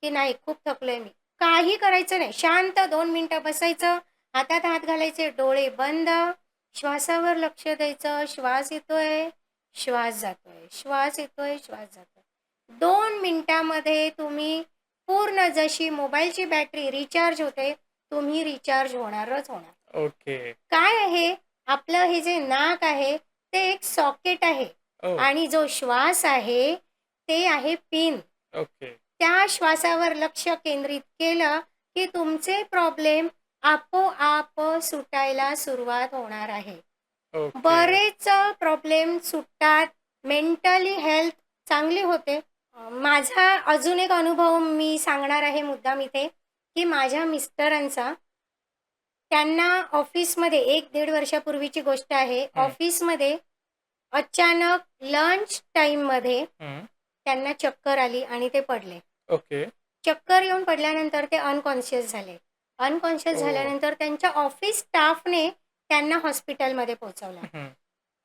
की नाही खूप थकलोय मी. काही करायचं नाही. शांत 2 मिनिटं बसायचं, हातात हात घालायचे, डोळे बंद, श्वासावर लक्ष द्यायचं. श्वास येतोय, श्वास जातोय, श्वास येतोय, श्वास जातोय. 2 मिनिटामध्ये तुम्ही पूर्ण जशी मोबाईलची बॅटरी रिचार्ज होते, तुम्ही रिचार्ज होणारच होणार. ओके. काय आहे, आपलं हे जे नाक आहे, ते एक सॉकेट आहे ओह! आणि जो श्वास आहे, ते आहे पिन. ओके. त्या श्वासावर लक्ष केंद्रित केलं, की तुमचे प्रॉब्लेम आपोआप सुटायला सुरुवात होणार आहे. ओके. बरेच प्रॉब्लेम सुटतात. मेंटली हेल्थ चांगली होते. माझा अजून एक अनुभव मी सांगणार आहे मुद्दाम इथे, की माझ्या मिस्टरांचा त्यांना ऑफिसमध्ये 1-1.5 वर्षापूर्वीची गोष्ट आहे. हं, ऑफिसमध्ये अचानक लंच टाईममध्ये हं. त्यांना चक्कर आली आणि ते पडले. ओके. चक्कर येऊन पडल्यानंतर ते अनकॉन्शियस झाले. अनकॉन्शियस ओह! झाल्यानंतर त्यांच्या ऑफिस स्टाफने त्यांना हॉस्पिटलमध्ये पोहोचवलं. हं.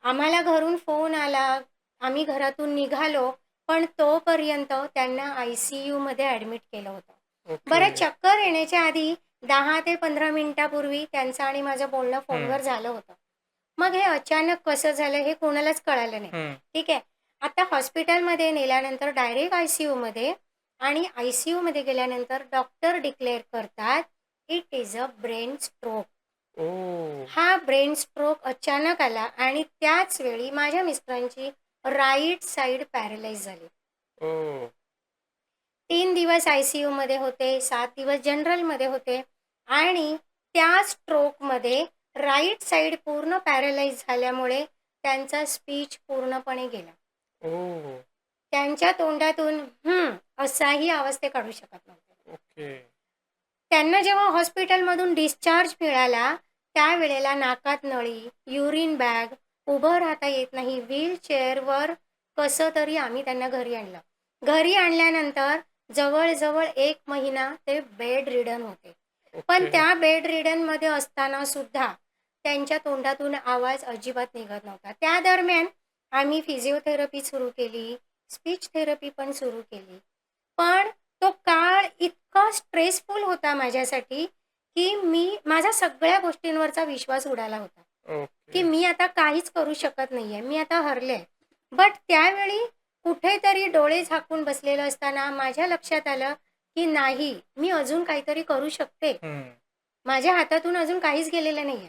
आम्हाला घरून फोन आला. आम्ही घरातून निघालो. पण तोपर्यंत त्यांना ICUमध्ये ॲडमिट केलं होतं. ओके. बरं चक्कर येण्याच्या आधी 10 ते 15 मिनिटापूर्वी त्यांचं आणि माझं बोलणं हं, फोनवर झालं होतं. मग हे अचानक कसं झालं हे कोणालाच कळालं नाही. हं. ठीक आहे. आता हॉस्पिटलमध्ये नेल्यानंतर डायरेक्ट ICUमध्ये आणि ICUमध्ये गेल्यानंतर डॉक्टर डिक्लेअर करतात, it is a brain stroke. Oh! हा ब्रेन स्ट्रोक अचानक आला आणि त्याच वेळी माझ्या मिस्टरांची राईट साइड पॅरालाइज झाली. ओह! 3 दिवस ICUमध्ये होते, 7 दिवस जनरलमध्ये होते आणि त्या स्ट्रोकमध्ये राईट साइड पूर्ण पॅरालाइज झाल्यामुळे त्यांचा स्पीच पूर्णपणे गेला. ओह! त्यांच्या तोंडातून असाही आवाज ते काढू शकत नव्हते. ओके. त्यांना जेव्हा हॉस्पिटलमधून डिस्चार्ज मिळाला, त्यावेळेला नाकात नळी, युरिन बॅग, उभं राहता येत नाही, व्हीलचेअरवर कसं तरी आम्ही त्यांना घरी आणलं. घरी आणल्यानंतर जवळ-जवळ 1 महिना ते बेड रिडन होते. पण ओके. त्या बेड रिडनमध्ये असताना सुद्धा त्यांच्या तोंडातून आवाज अजिबात निघत नव्हता. त्या दरम्यान आम्ही फिजिओथेरपी सुरू केली, स्पीच थेरपी पण सुरू केली. पण तो काळ इतका स्ट्रेसफुल होता माझ्यासाठी, की माझा सगळ्या गोष्टींवरचा विश्वास उडाला होता, की ओके. मी आता काहीच करू शकत नाहीये. मी आता हरले. बट त्यावेळी कुठेतरी डोळे झाकून बसलेलं असताना माझ्या लक्षात आलं, की नाही, मी अजून काहीतरी करू शकते. हं. माझ्या हातातून अजून काहीच गेलेलं नाहीये.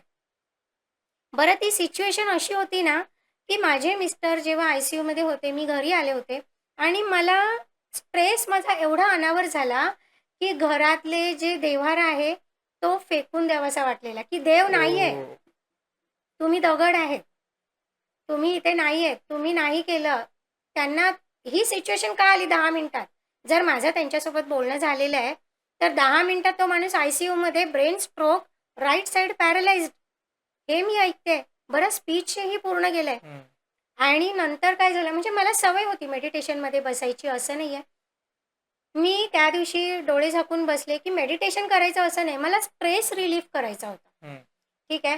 बरं ती सिच्युएशन अशी होती ना, की माझे मिस्टर जेव्हा आय-सी-यूमध्ये होते, मी घरी आले होते आणि मला स्ट्रेस माझा एवढा अनावर झाला, की घरातले जे देव्हारा आहे, तो फेकून द्यावासा वाटलेला, की देव नाहीये, ओह! तुम्ही दगड आहेत. तुम्ही इथे नाही आहेत. तुम्ही नाही केलं. त्यांना ही सिच्युएशन का आली 10 मिनिटात? जर माझं त्यांच्यासोबत बोलणं झालेलं आहे, तर 10 मिनिटात तो माणूस आय-सी-यूमध्ये ब्रेन स्ट्रोक, राइट साइड पॅरलाइज्ड हे मी ऐकते. बरं स्पीचही पूर्ण गेलंय. हं. आणि नंतर काय झालं म्हणजे मला सवय होती मेडिटेशनमध्ये बसायची असं नाहीये. मी त्या दिवशी डोळे झाकून बसले, की मेडिटेशन करायचं असं नाही. मला स्ट्रेस रिलीफ करायचा होता. हं. ठीक आहे.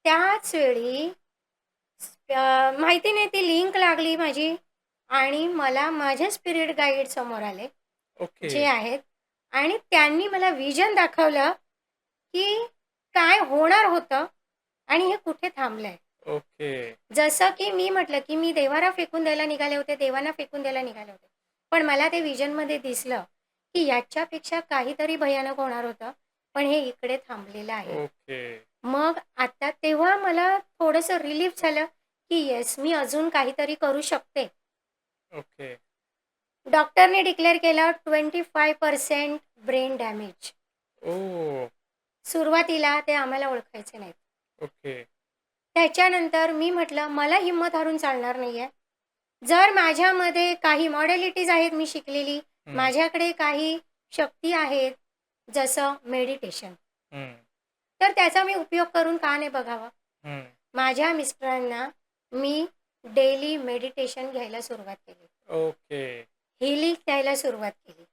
त्याच वेळी माहिती नाही ती लिंक लागली माझी आणि मला माझे स्पिरिट गाईड समोर आले, ओके. जे आहेत आणि त्यांनी मला व्हिजन दाखवलं, की काय होणार होतं आणि हे कुठे थांबलंय. ओके. जसं की मी म्हटलं, की मी देव्हारा फेकून द्यायला निघाले होते, देवांना फेकून द्यायला निघाले होते. पण मला ते व्हिजनमध्ये दिसलं, की याच्यापेक्षा काहीतरी भयानक होणार होतं, पण हे इकडे थांबलेलं आहे. ओके. मग आता तेव्हा मला थोडंसं रिलीफ झालं, की येस मी अजून काहीतरी करू शकते. ओके. डॉक्टरने डिक्लेअर केलं 25% ब्रेन डॅमेज. ओह! सुरुवातीला ते आम्हाला ओळखायचे नाहीत. ओके. त्याच्यानंतर मी म्हटलं, "मला हिंमत हारून चालणार नाहीये. जर माझ्यामध्ये काही मॉडॅलिटीज आहेत मी शिकलेली, हं. माझ्याकडे काही शक्ती आहेत, जसं मेडिटेशन, हं. तर त्याचा मी उपयोग करून का नाही बघावा?" हं. माझ्या मिस्टरांना मी डेली मेडिटेशन घ्यायला सुरुवात केली. ओके. हीलिंग द्यायला सुरुवात केली.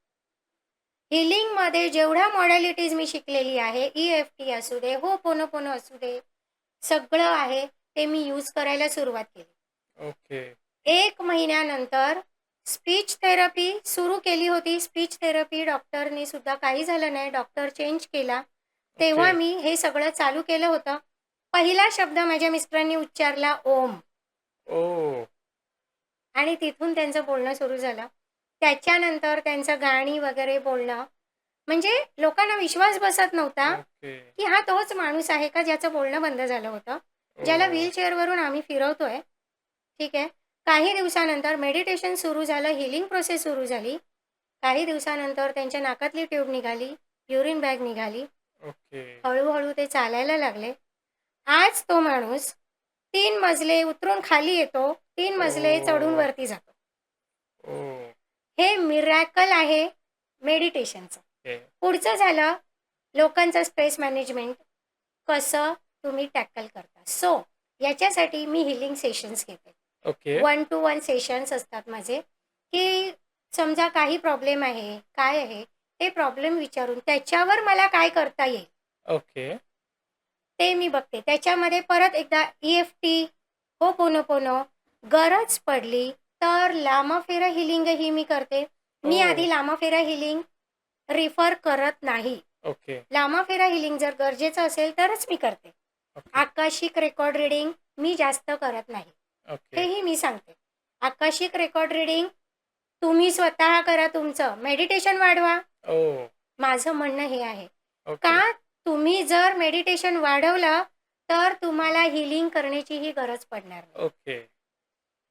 हीलिंगमध्ये जेवढ्या मॉडॅलिटीज मी शिकलेली आहे, ई-एफ-टी असू दे, होपोनोपोनो असू दे, सगळं आहे ते मी यूज करायला सुरुवात केली. ओके. 1 महिन्यानंतर स्पीच थेरपी सुरू केली होती. स्पीच थेरपी डॉक्टरने सुद्धा काही झालं नाही. डॉक्टर चेंज केला. ओके. तेव्हा मी हे सगळं चालू केलं होतं. पहिला शब्द माझ्या मिस्टरांनी उच्चारला ओम. ओह! आणि तिथून त्यांचं बोलणं सुरू झालं. त्याच्यानंतर त्यांचं गाणी वगैरे बोलणं, म्हणजे लोकांना विश्वास बसत नव्हता, ओके. की हा तोच माणूस आहे का ज्याचं बोलणं बंद झालं होतं. ज्याला ओह! व्हीलचेअरवरून आम्ही फिरवतोय. ठीक आहे. काही दिवसानंतर मेडिटेशन सुरू झालं, हीलिंग प्रोसेस सुरू झाली. काही दिवसानंतर त्यांच्या नाकातली ट्यूब निघाली, युरिन बॅग निघाली. ओके. हळू ते चालायला लागले. आज तो माणूस 3 मजले उतरून खाली येतो, 3 मजले चढून ओह! वरती जातो. ओह! हे मिरॅकल आहे मेडिटेशनचं. ओके. पुढचं झालं लोकांचं स्ट्रेस मॅनेजमेंट कसं तुम्ही टॅकल करता. सो याच्यासाठी मी हीलिंग सेशन्स घेते. ओके. 1 टू 1 सेशन्स असतात माझे, की समजा काही प्रॉब्लेम आहे, काय आहे, ते प्रॉब्लेम विचारून त्याच्यावर मला काय करता येईल, ओके. ते मी बघते. त्याच्यामध्ये परत एकदा ई-एफ-टी, होपोनोपोनो, गरज पडली तर लामाफेरा हिलिंगही मी करते. मी ओह! आधी लामाफेरा हिलिंग रिफर करत नाही. ओके. लामाफेरा हिलिंग जर गरजेचं असेल तरच मी करते. ओके. आकाशिक रेकॉर्ड रीडिंग मी जास्त करत नाही. ओके. हेही मी सांगते. आकाशिक रेकॉर्ड रीडिंग तुम्ही स्वतः करा तुमचं. मेडिटेशन वाढवा. ओह! माझं म्हणणं हे आहे. ओके. का तुम्ही जर मेडिटेशन वाढवलं, तर तुम्हाला हीलिंग करण्याचीही गरज पडणार नाही. ओके.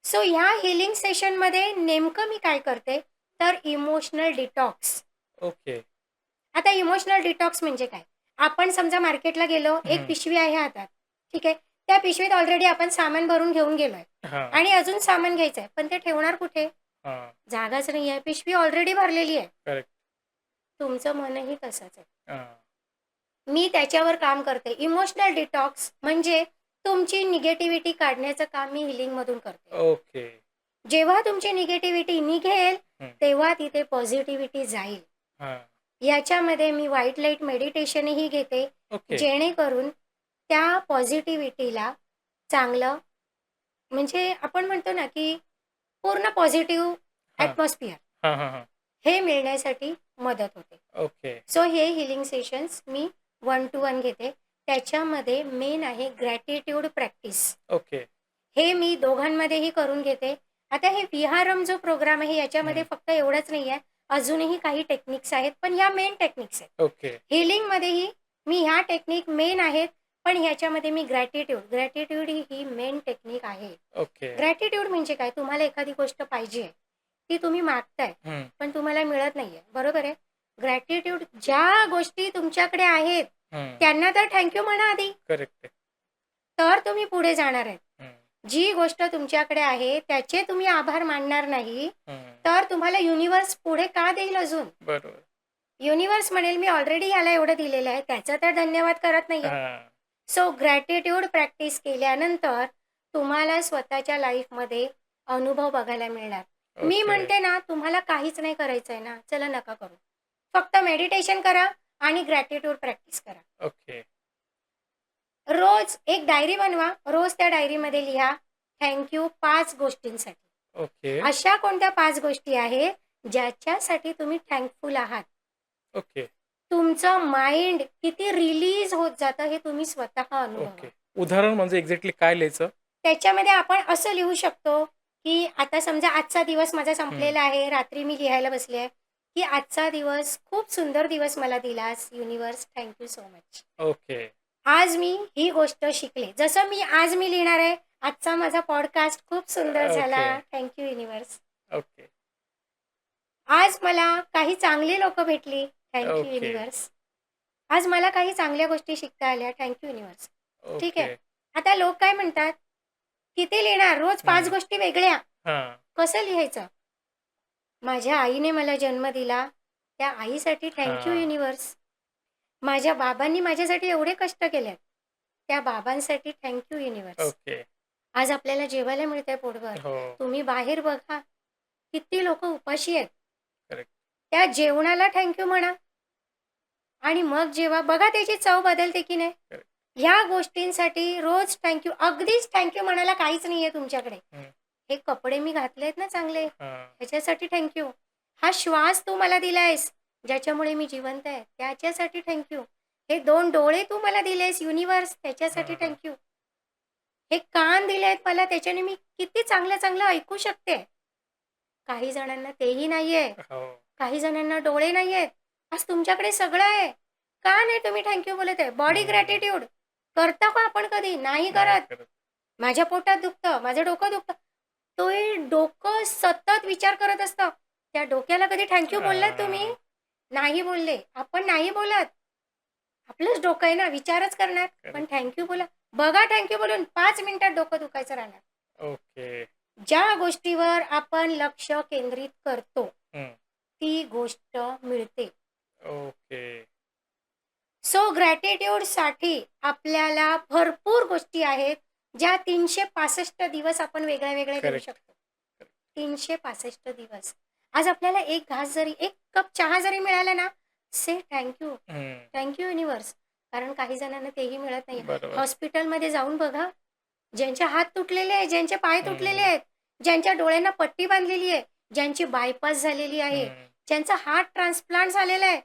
सो ह्या हीलिंग सेशनमध्ये नेमकं मी काय करते, तर इमोशनल डिटॉक्स. ओके. आता इमोशनल डिटॉक्स म्हणजे काय? आपण समजा मार्केटला गेलो, एक हं. पिशवी आहे हातात. ठीक आहे. त्या पिशवीत ऑलरेडी आपण सामान भरून घेऊन गेलोय हां. आणि अजून सामान घ्यायचंय. पण ते ठेवणार कुठे? हां. जागाच नाहीये. पिशवी ऑलरेडी भरलेली आहे. करेक्ट. तुमचं मनही तसंच आहे. हां. मी त्याच्यावर काम करते. इमोशनल डिटॉक्स म्हणजे तुमची निगेटिव्हिटी काढण्याचं काम मी हीलिंगमधून करते. ओके. जेव्हा तुमची निगेटिव्हिटी निघेल, हं. तेव्हा तिथे पॉझिटिव्हिटी जाईल. हां. याच्यामध्ये मी व्हाईट लाईट मेडिटेशनही घेते, ओके. जेणेकरून त्या पॉझिटिव्हिटीला चांगलं म्हणजे आपण म्हणतो ना, की पूर्ण पॉझिटिव्ह हां. ॲटमॉस्फिअर हां, हां, हां. हे मिळण्यासाठी मदत होते. ओके. सो हे हीलिंग सेशन्स मी 1 टू 1 घेते. त्याच्यामध्ये मेन आहे ग्रॅटिट्यूड प्रॅक्टिस. ओके. हे मी दोघांमध्येही करून घेते. आता हे विहारम जो प्रोग्राम आहे याच्यामध्ये हं. फक्त एवढंच नाही आहे. अजूनही काही टेक्निक्स आहेत, पण ह्या मेन टेक्निक्स आहेत. ओके. हीलिंगमध्येही मी ह्या टेक्निक मेन आहेत, पण ह्याच्यामध्ये मी ग्रॅटिट्यूड ही मेन टेक्निक आहे. ओके. ग्रॅटिट्यूड म्हणजे काय? तुम्हाला एखादी गोष्ट पाहिजे, ती तुम्ही मागताय, हं. पण तुम्हाला मिळत नाहीये, बरोबर आहे? ग्रॅटिट्यूड ज्या गोष्टी तुमच्याकडे आहेत, हं. त्यांना तर थँक यू म्हणा आधी. करेक्ट आहे. तर तुम्ही पुढे जाणार आहेत. हं. जी गोष्ट तुमच्याकडे आहे, त्याचे तुम्ही आभार मानणार नाही, हं. तर तुम्हाला युनिव्हर्स पुढे का देईल अजून? बरोबर. युनिव्हर्स म्हणेल, "मी ऑलरेडी ह्याला एवढं दिलेलं आहे, त्याचा तर धन्यवाद करत नाहीये." हां. सो ग्रॅटिट्यूड प्रॅक्टिस केल्यानंतर तुम्हाला स्वतःच्या लाईफमध्ये अनुभव बघायला मिळणार. मी ओके. म्हणते ना, तुम्हाला काहीच नाही करायचंय ना, चला नका करू. फक्त मेडिटेशन करा आणि ग्रॅटिट्यूड प्रॅक्टिस करा. ओके. रोज एक डायरी बनवा. रोज त्या डायरीमध्ये लिहा, थँक यू 5 गोष्टींसाठी. ओके. अशा कोणत्या 5 गोष्टी आहेत, ज्याच्यासाठी तुम्ही थँकफुल आहात? ओके. तुमचं माइंड किती रिलीज होत जातं हे तुम्ही स्वतः अनुभवा. ओके. उदाहरण म्हणजे एक्झॅक्टली काय लिहायचं? त्याच्यामध्ये आपण असं लिहू शकतो, की आता समजा आजचा दिवस माझा हं. संपलेला आहे. रात्री मी लिहायला बसले आहे, की आजचा दिवस खूप सुंदर दिवस मला दिलास universe, thank you so much. Okay. आज मी ही गोष्ट शिकले. जसं आज मी लिहिणार आहे, आजचा माझा पॉडकास्ट खूप सुंदर झाला. Okay. Thank you universe. Okay. आज मला काही चांगली लोकं भेटली. Thank you okay. युनिव्हर्स. आज मला काही चांगल्या गोष्टी शिकता आल्या. Thank you universe. ठीक ओके. आहे. आता लोक काय म्हणतात, किती लिहिणार? रोज 5 हं. गोष्टी वेगळ्या. हां. कसं लिहायचं? माझ्या आईने मला जन्म दिला, त्या आईसाठी थँक यू हां. युनिव्हर्स. माझ्या बाबांनी माझ्यासाठी एवढे कष्ट केलेत, त्या बाबांसाठी थँक यू युनिव्हर्स. ओके. आज आपल्याला जेवायला मिळतंय पोटभर. हो. तुम्ही बाहेर बघा, किती लोकं उपाशी आहेत. करेक्ट. त्या जेवणाला थँक यू म्हणा आणि मग जेवा. बघा त्याची चव बदलते की नाही? करेक्ट. ह्या गोष्टींसाठी रोज थँक यू. अगदीच थँक यू म्हणायला काहीच नाहीये तुमच्याकडे. हं. हे कपडे मी घातलेत ना चांगले, हां. ह्याच्यासाठी थँक यू. हा श्वास तू मला दिलायस, ज्याच्यामुळे मी जिवंत आहे, त्याच्यासाठी थँक यू. हे 2 डोळे तू मला दिलेस युनिव्हर्स, त्याच्यासाठी हां. Thank you. हे कान दिले आहेत मला, त्याच्याने मी किती चांगलं-चांगलं ऐकू शकते. काही जणांना तेही नाहीये. हो. काही जणांना डोळे नाहीयेत. आज तुमच्याकडे सगळं आहे. का नाही तुम्ही थँक यू बोलत आहे? बॉडी हं. ग्रॅटिट्यूड करता का आपण कधी? नाही नाही करत. करत. माझ्या पोटात दुखतं, माझं डोकं दुखतं. तो हे डोकं सतत विचार करत असतं. त्या डोक्याला कधी थँक यू बोललात तुम्ही? हां. नाही बोलले. आपण नाही बोलत. आपलंच डोकं आहे ना, विचारच करणार. पण करेक्ट. थँक यू बोला. बघा थँक यू बोलून 5 मिनिटात डोकं दुखायचं राहणार. ओके. ज्या गोष्टीवर आपण लक्ष केंद्रित करतो, हं. ती गोष्ट मिळते. ओके. सो ग्रॅटिट्यूडसाठी आपल्याला भरपूर गोष्टी आहेत, ज्या 365 दिवस आपण वेगळ्या-वेगळ्या देऊ करेक्ट. शकतो. 365 दिवस. आज आपल्याला एक घास जरी, एक कप चहा जरी मिळाला ना, से थँक यू. हं. Thank you universe. कारण काही जणांना तेही मिळत नाही. बरोबर. हॉस्पिटलमध्ये जाऊन बघा, ज्यांचे हात तुटलेले आहेत, ज्यांचे पाय तुटलेले हं. आहेत, ज्यांच्या डोळ्यांना पट्टी बांधलेली आहे, ज्यांची बायपास झालेली आहे, हं. ज्यांचा हार्ट ट्रान्सप्लांट झालेला आहे,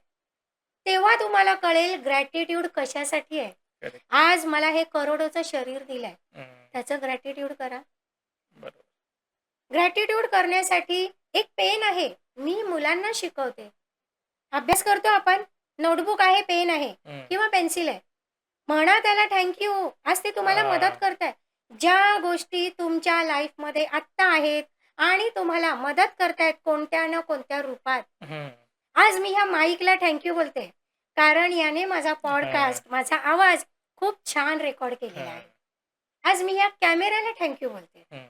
तेव्हा तुम्हाला कळेल ग्रॅटिट्यूड कशासाठी आहे. करेक्ट. आज मला हे करोडोचं शरीर दिलंय, हं. त्याचं ग्रॅटिट्यूड करा. बरोबर. ग्रॅटिट्यूड करण्यासाठी एक पेन आहे. मी मुलांना शिकवते. अभ्यास करतो आपण, नोटबुक आहे, पेन आहे हं. किंवा पेन्सिल आहे. म्हणा त्याला थँक यू. आज ते तुम्हाला मदत हां. करताय. ज्या गोष्टी तुमच्या लाईफमध्ये आत्ता आहेत आणि तुम्हाला मदत करतायत कोणत्या ना कोणत्या रूपात. हं. आज मी ह्या माईकला थँक यू बोलते. कारण याने माझा हां. पॉडकास्ट, माझा आवाज खूप छान रेकॉर्ड केलेला आहे. हां. आज मी या कॅमेऱ्याला थँक यू बोलते. हं.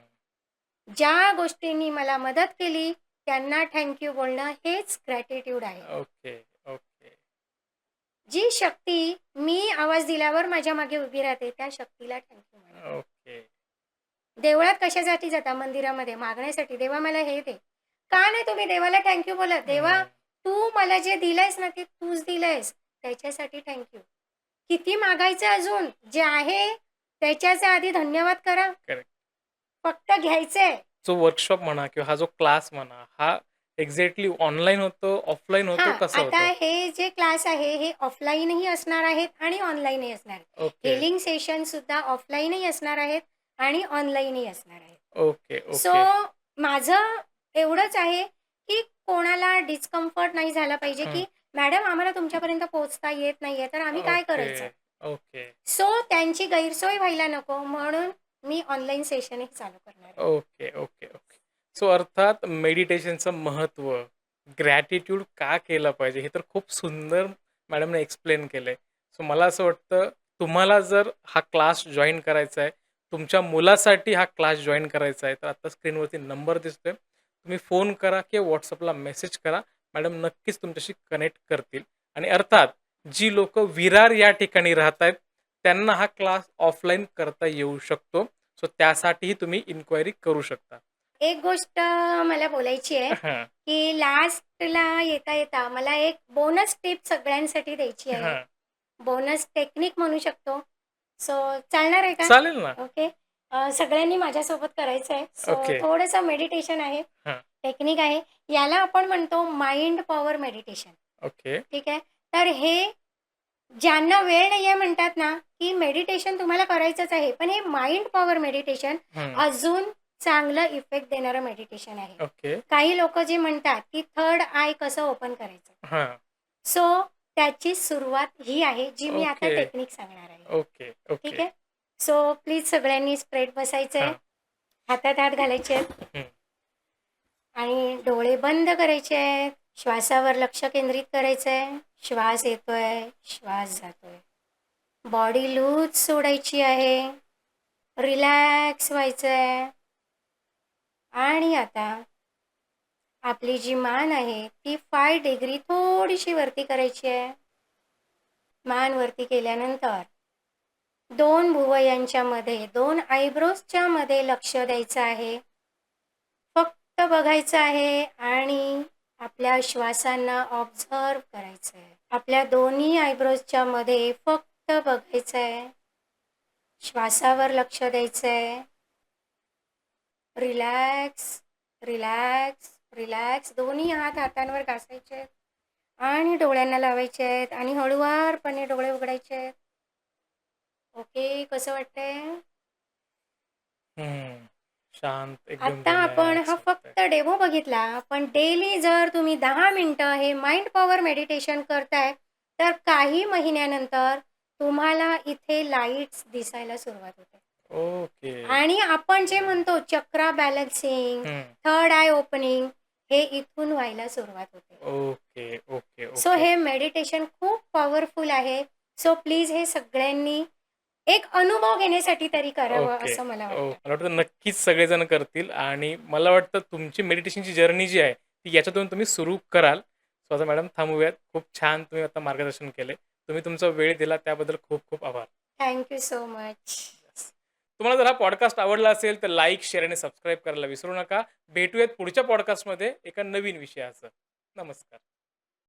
ज्या गोष्टींनी मला मदत केली, त्यांना थँक यू बोलणं हेच ग्रॅटिट्यूड आहे. ओके. ओके. जी शक्ती मी आवाज दिल्यावर माझ्या मागे उभी राहते, त्या शक्तीला थँक यू म्हणा. ओके. देवळात कशासाठी जाता? मंदिरामध्ये मागण्यासाठी, "देवा मला हे दे." का नाही तुम्ही देवाला थँक यू बोलत? "देवा, हं. तू मला जे दिलंयस ना, ते तूच दिलंयस. त्याच्यासाठी थँक यू." किती मागायचं अजून? जे आहे त्याच्याच आधी धन्यवाद करा. करेक्ट. फक्त घ्यायचंय. जो वर्कशॉप म्हणा किंवा हा जो क्लास म्हणा, हा एक्झॅक्टली ऑनलाईन होतो, ऑफलाईन होतो, हां, कसं आता होतं? हे जे क्लास आहे, हे ऑफलाईनही असणार आहेत आणि ऑनलाईनही असणार आहेत. ओके, हेलिंग सेशनसुद्धा ऑफलाईनही असणार आहेत आणि ऑनलाईनही असणार आहेत. Okay, so okay. माझं एवढंच आहे, की कोणाला डिस्कम्फर्ट नाही झाला पाहिजे, हं. की "मॅडम आम्हाला तुमच्यापर्यंत पोहोचता येत नाहीये, तर आम्ही काय ओके, करायचं?" ओके, सो त्यांची गैरसोय व्हायला नको म्हणून मी ऑनलाईन सेशनही चालू करणार आहे. Okay, okay, okay. सो अर्थात मेडिटेशनचं महत्त्व, ग्रॅटिट्यूड का केलं पाहिजे, हे तर खूप सुंदर मॅडमने एक्सप्लेन केलंय. सो मला असं वाटतं, तुम्हाला जर हा क्लास जॉइन करायचा आहे, तुमच्या मुलासाठी हा क्लास जॉइन करायचा आहे, तर आता स्क्रीनवरती नंबर दिसतोय. तुम्ही फोन करा किंवा WhatsAppला मेसेज करा. मॅडम नक्कीच तुमच्याशी कनेक्ट करतील. आणि अर्थात जी लोकं विरार या ठिकाणी राहतायत, त्यांना हा क्लास ऑफलाईन करता येऊ शकतो. सो त्यासाठीही तुम्ही इन्क्वायरी करू शकता. एक गोष्ट मला बोलायची आहे, हां, की लास्टला येता-येता मला एक बोनस टिप सगळ्यांसाठी द्यायची आहे. हां. बोनस टेक्निक म्हणू शकतो. सो चालणार आहे का? चालेल ना. ओके. सगळ्यांनी माझ्यासोबत करायचं आहे. So okay. थोडंसं मेडिटेशन आहे, हां. टेक्निक आहे. याला आपण म्हणतो माइंड पॉवर मेडिटेशन. ओके. ठीक आहे. तर हे ज्यांना वेळ नाहीये म्हणतात ना, की मेडिटेशन तुम्हाला करायचंच आहे. पण हे माइंड पॉवर मेडिटेशन हं. अजून चांगलं इफेक्ट देणारं मेडिटेशन आहे. ओके. काही लोकं जे म्हणतात, की थर्ड आय कसं ओपन करायचं. हां. सो त्याची सुरुवात ही आहे, जी मी आता ओके. टेक्निक सांगणार आहे. ओके, ठीक ओके. आहे. सो प्लीज सगळ्यांनी स्ट्रेट बसायचंय. हां. हातात हात घालायचे आहेत हं. आणि डोळे बंद करायचे आहेत. श्वासावर लक्ष केंद्रित करायचं आहे. श्वास येतोय, श्वास जातोय. बॉडी लूज सोडायची आहे. रिलॅक्स व्हायचं आहे. आणि आता आपली जी मान आहे, ती 5 डिग्री थोडीशी वरती करायची आहे. मान वरती केल्यानंतर 2 भुवयांच्या मध्ये, 2 आयब्रोजच्या मध्ये लक्ष द्यायचं आहे. फक्त बघायचं आहे आणि आपल्या श्वासांना ऑब्झर्व्ह करायचं आहे. आपल्या दोन्ही आयब्रोजच्या मध्ये फक्त बघायचं आहे. श्वासावर लक्ष द्यायचं आहे. Relax, relax, relax. दोन्ही हात हातांवर घासायचे आहेत आणि डोळ्यांना लावायचे आहेत आणि हळुवारपणे डोळे उघडायचे आहेत. ओके, कसं वाटतंय? हं. शांत, एकदम आता आपण हा रिलॅक्स वाटतंय. फक्त डेमो बघितला, पण डेली जर तुम्ही 10 मिनिटं हे माइंड पॉवर मेडिटेशन करताय, तर काही महिन्यानंतर तुम्हाला इथे लाईट्स दिसायला सुरुवात होते. ओके. आणि आपण जे म्हणतो चक्रा बॅलन्सिंग, हं. थर्ड आय ओपनिंग हे इथून व्हायला सुरुवात होते. Okay, okay, so okay. हे मेडिटेशन खूप पॉवरफुल आहे. सो प्लीज हे सगळ्यांनी एक अनुभव घेण्यासाठी तरी करावं ओके. असं मला ओ वाटतं. मला वाटतं नक्कीच सगळेजण करतील आणि मला वाटतं तुमची मेडिटेशनची जर्नी जी आहे, ती याच्यातून तुम्ही सुरू कराल. सो आता मॅडम थांबूयात. खूप छान तुम्ही आता मार्गदर्शन केलंय. तुम्ही तुमचा वेळ दिला त्याबद्दल खूप खूप आभार. Thank you so much. Yes. तुम्हाला जर हा पॉडकास्ट आवडला असेल तर लाईक, शेअर आणि सबस्क्राईब करायला विसरू नका. भेटूयात पुढच्या पॉडकास्टमध्ये एका नवीन विषयासह. नमस्कार.